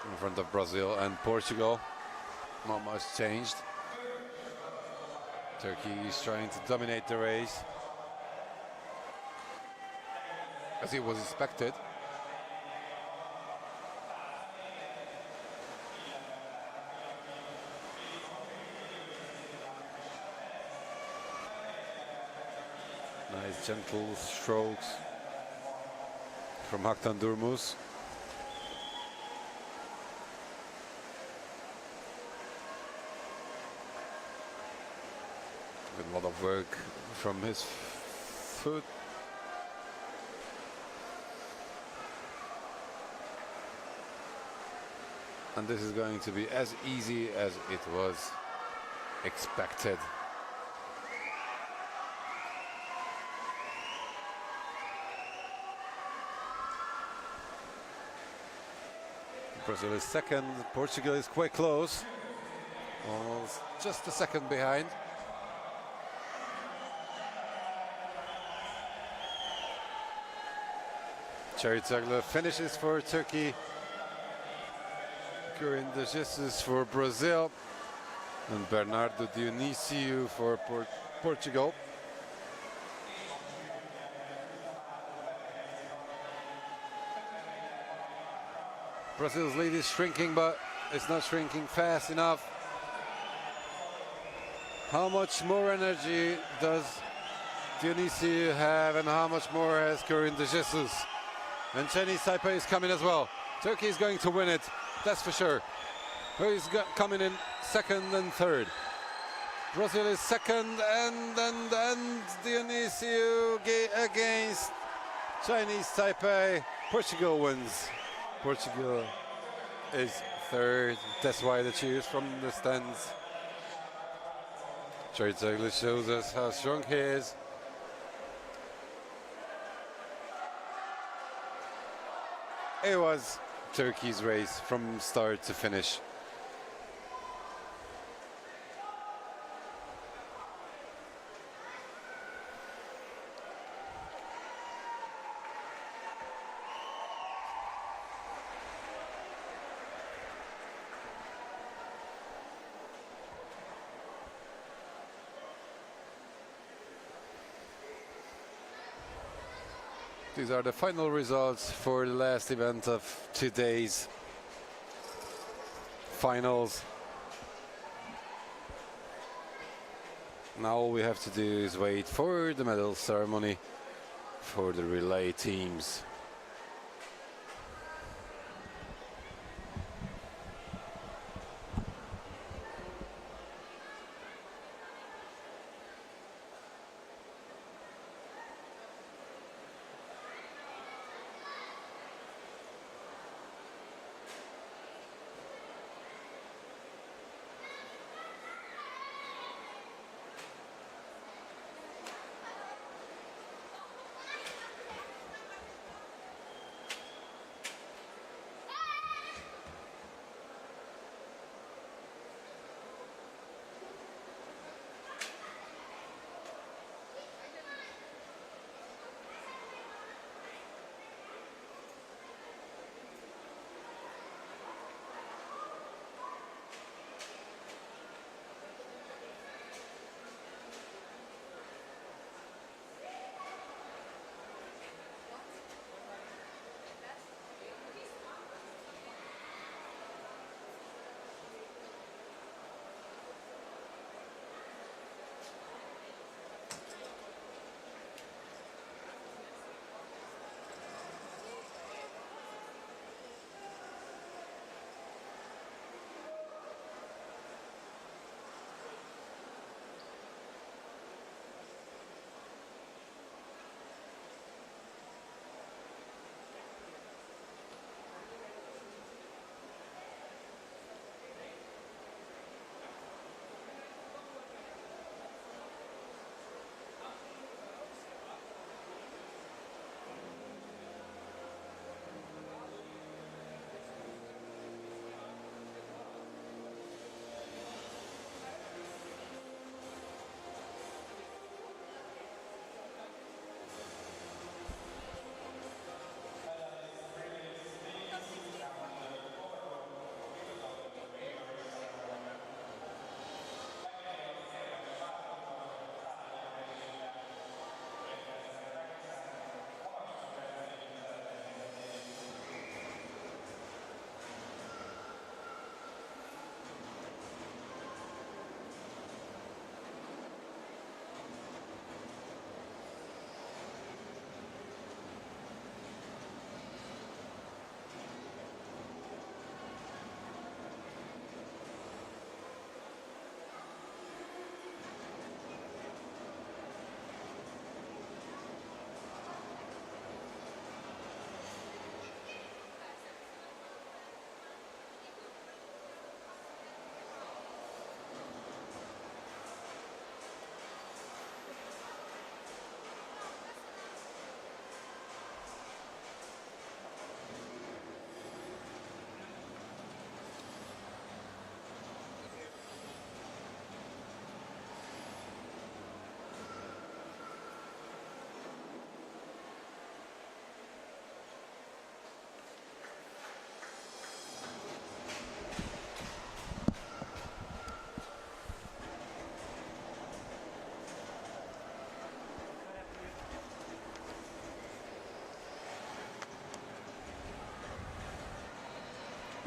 in front of Brazil and Portugal. Not much changed. Turkey is trying to dominate the race, as it was expected. Nice gentle strokes from Haktan Durmuz. With a lot of work from his foot. And this is going to be as easy as it was expected. Brazil is second, Portugal is quite close, almost just a second behind. Çayırtaglı finishes for Turkey, Corinne Jesus for Brazil, and Bernardo Dionísio for Portugal. Brazil's lead is shrinking, but it's not shrinking fast enough. How much more energy does Dionísio have, and how much more has Corinne de Jesus? And Chinese Taipei is coming as well. Turkey is going to win it, that's for sure. Who is coming in second and third? Brazil is second, and Dionísio against Chinese Taipei. Portugal wins. Portugal is third. That's why the cheers from the stands. Çayırtaglı shows us how strong he is. It was Turkey's race from start to finish. These are the final results for the last event of today's finals. Now all we have to do is wait for the medal ceremony for the relay teams.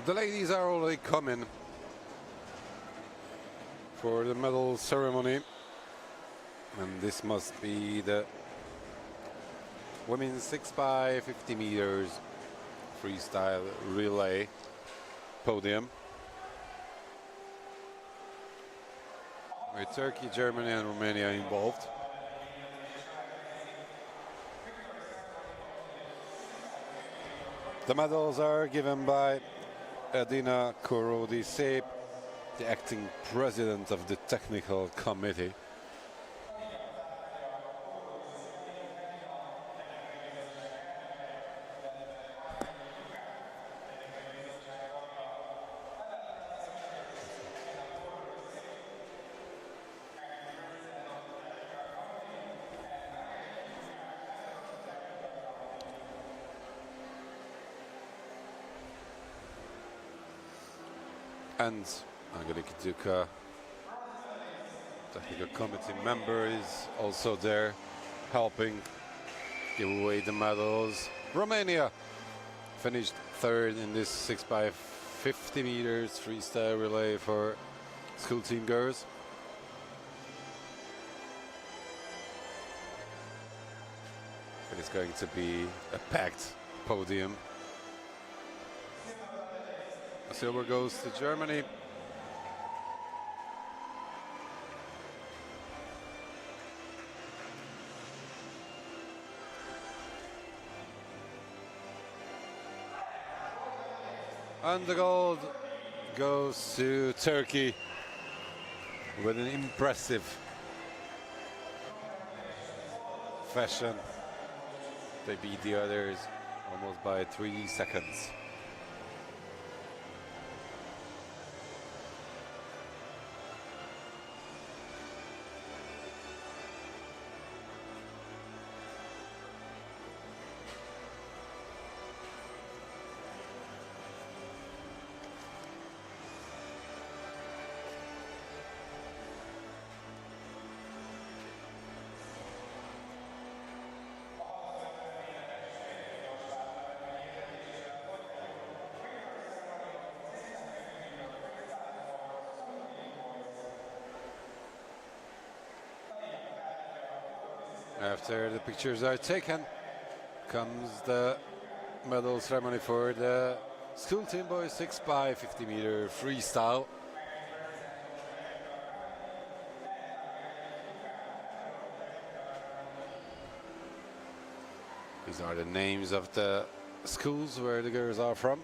The ladies are already coming for the medal ceremony, and this must be the women's 6 by 50 meters freestyle relay podium, with Turkey, Germany and Romania involved. The medals are given by Edina Korodi-Seip, the acting president of the technical committee. And Angelika Duka, technical committee member, is also there helping give away the medals. Romania finished third in this 6 by 50 meters freestyle relay for school team girls. It is going to be a packed podium. Silver goes to Germany. And the gold goes to Turkey with an impressive fashion. They beat the others almost by 3 seconds. After the pictures are taken, comes the medal ceremony for the school team boys 6 by 50 meter freestyle. These are the names of the schools where the girls are from.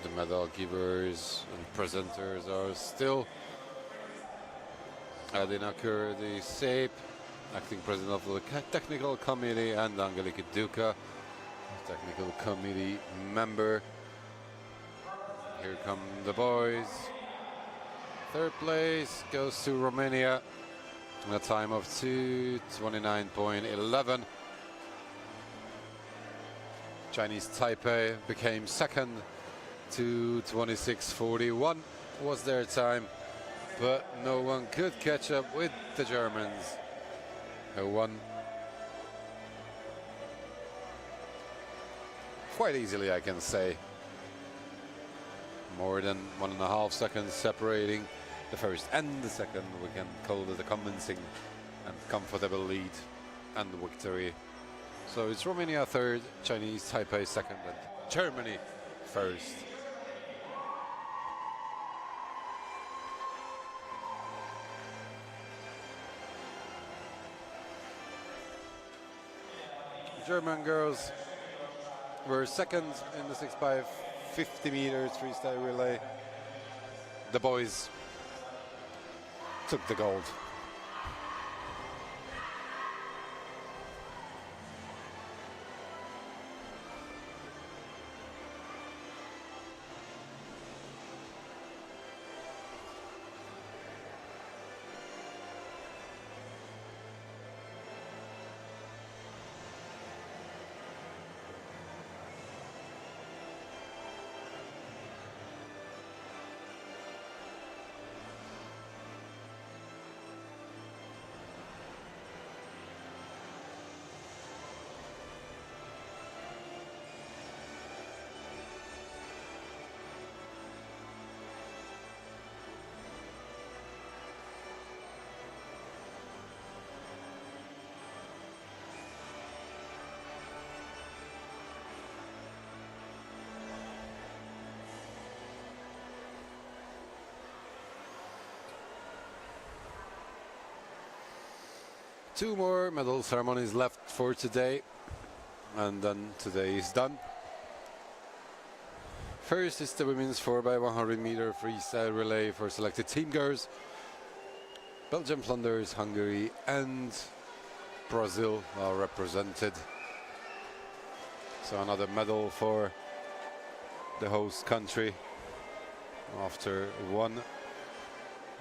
The medal givers and presenters are still Edina Korodi-Seip, acting president of the technical committee, and Angelika Duka, technical committee member. Here come the boys. Third place goes to Romania, a time of 2:29.11. Chinese Taipei became second. 2:26.41 was their time, but no one could catch up with the Germans, who won quite easily, I can say. More than 1.5 seconds separating the first and the second. We can call it a convincing and comfortable lead and victory. So it's Romania third, Chinese Taipei second, and Germany first. German girls were second in the 6 by 50 meters freestyle relay. The boys took the gold. 2 more medal ceremonies left for today, and then today is done. First is the women's 4x100 meter freestyle relay for selected team girls. Belgium, Flanders, Hungary and Brazil are represented. So another medal for the host country. After 1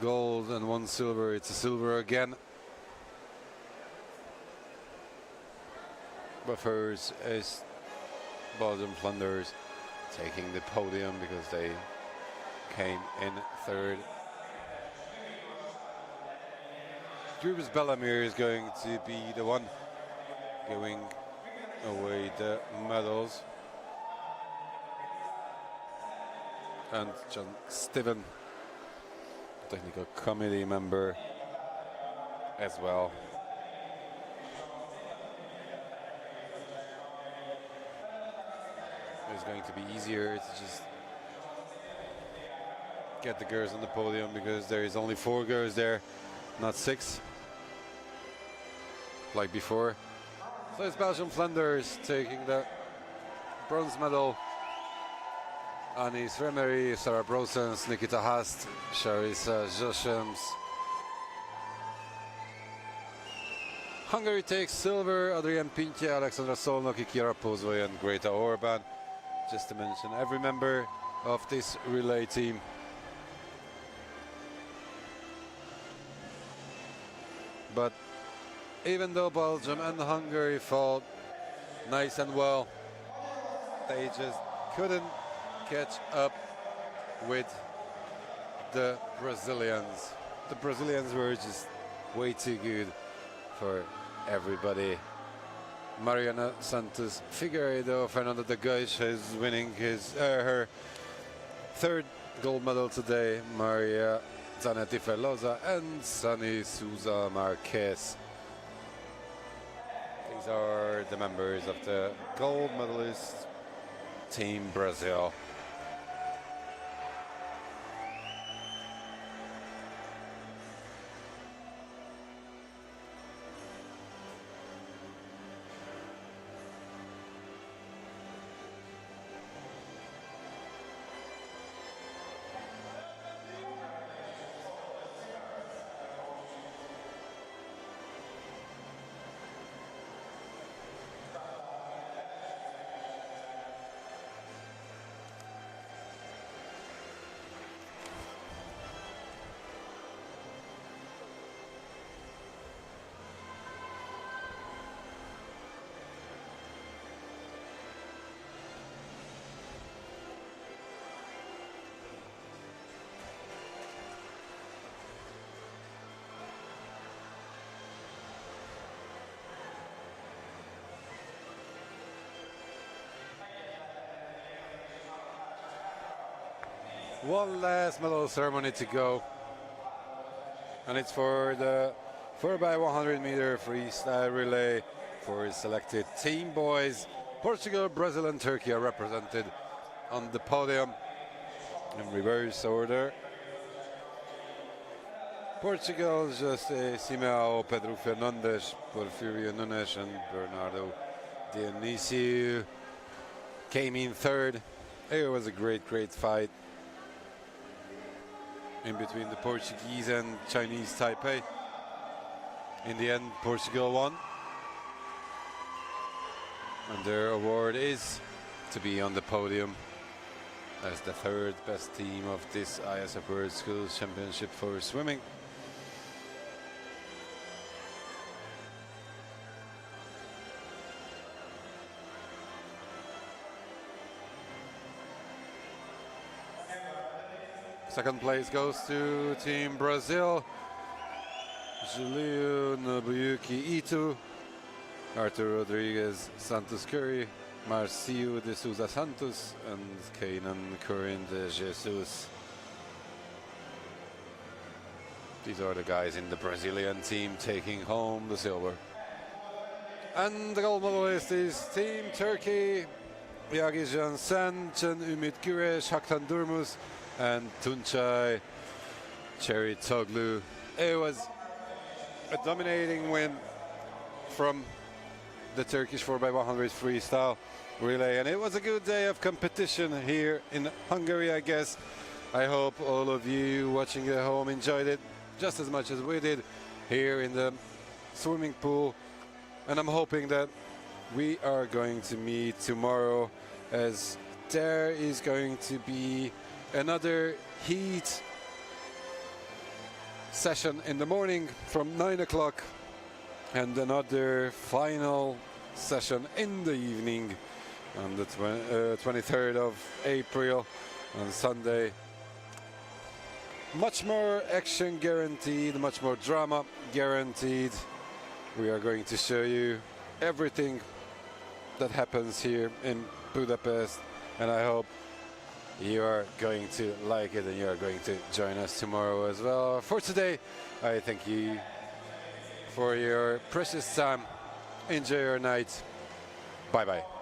gold and 1 silver, it's a silver again. But first is Belgium, Flanders taking the podium because they came in 3rd. Drubis Bellamir is going to be the one giving away the medals. And John Stiven, technical committee member as well. It's going to be easier to just get the girls on the podium because there is only 4 girls there, not 6 like before. So it's Belgium Flanders taking the bronze medal. Anis Remery, Sarah Brosens, Nikita Hast, Sharissa Joshems. Hungary takes silver, Adrian Pintje, Alexandra Solnok, Kira Pozvoy and Greta Orban. Just to mention every member of this relay team. But even though Belgium and Hungary fought nice and well, they just couldn't catch up with the Brazilians. The Brazilians were just way too good for everybody. Mariana Santos Figueiredo, Fernanda de Guiche is winning her 3rd gold medal today. Maria Zanetti Ferloza and Sunny Souza Marquez. These are the members of the gold medalist team Brazil. One last medal ceremony to go, and it's for the 4x100 meter freestyle relay for selected team boys. Portugal, Brazil and Turkey are represented on the podium in reverse order. Portugal, José Simão, Pedro Fernandes, Porfirio Nunes and Bernardo Dionisio came in 3rd. It was a great fight in between the Portuguese and Chinese Taipei. In the end, Portugal won. And their award is to be on the podium as the 3rd best team of this ISF World Schools Championship for swimming. Second place goes to Team Brazil. Julio Nobuyuki Ito, Arthur Rodriguez Santos Curry, Marcio de Souza Santos, and Kainan Corin de Jesus. These are the guys in the Brazilian team taking home the silver. And the gold medalist is Team Turkey. Yagi Jansen, Can Ümit Güreş, Haktan Durmuz, and Tunçay Cherry Toglu. It was a dominating win from the Turkish 4x100 freestyle relay, and it was a good day of competition here in Hungary, I guess. I hope all of you watching at home enjoyed it just as much as we did here in the swimming pool, and I'm hoping that we are going to meet tomorrow, as there is going to be another heat session in the morning from 9 o'clock and another final session in the evening on the 23rd of April on Sunday. Much more action guaranteed, much more drama guaranteed. We are going to show you everything that happens here in Budapest, and I hope you are going to like it and you are going to join us tomorrow as well. For today, I thank you for your precious time. Enjoy your night. Bye bye.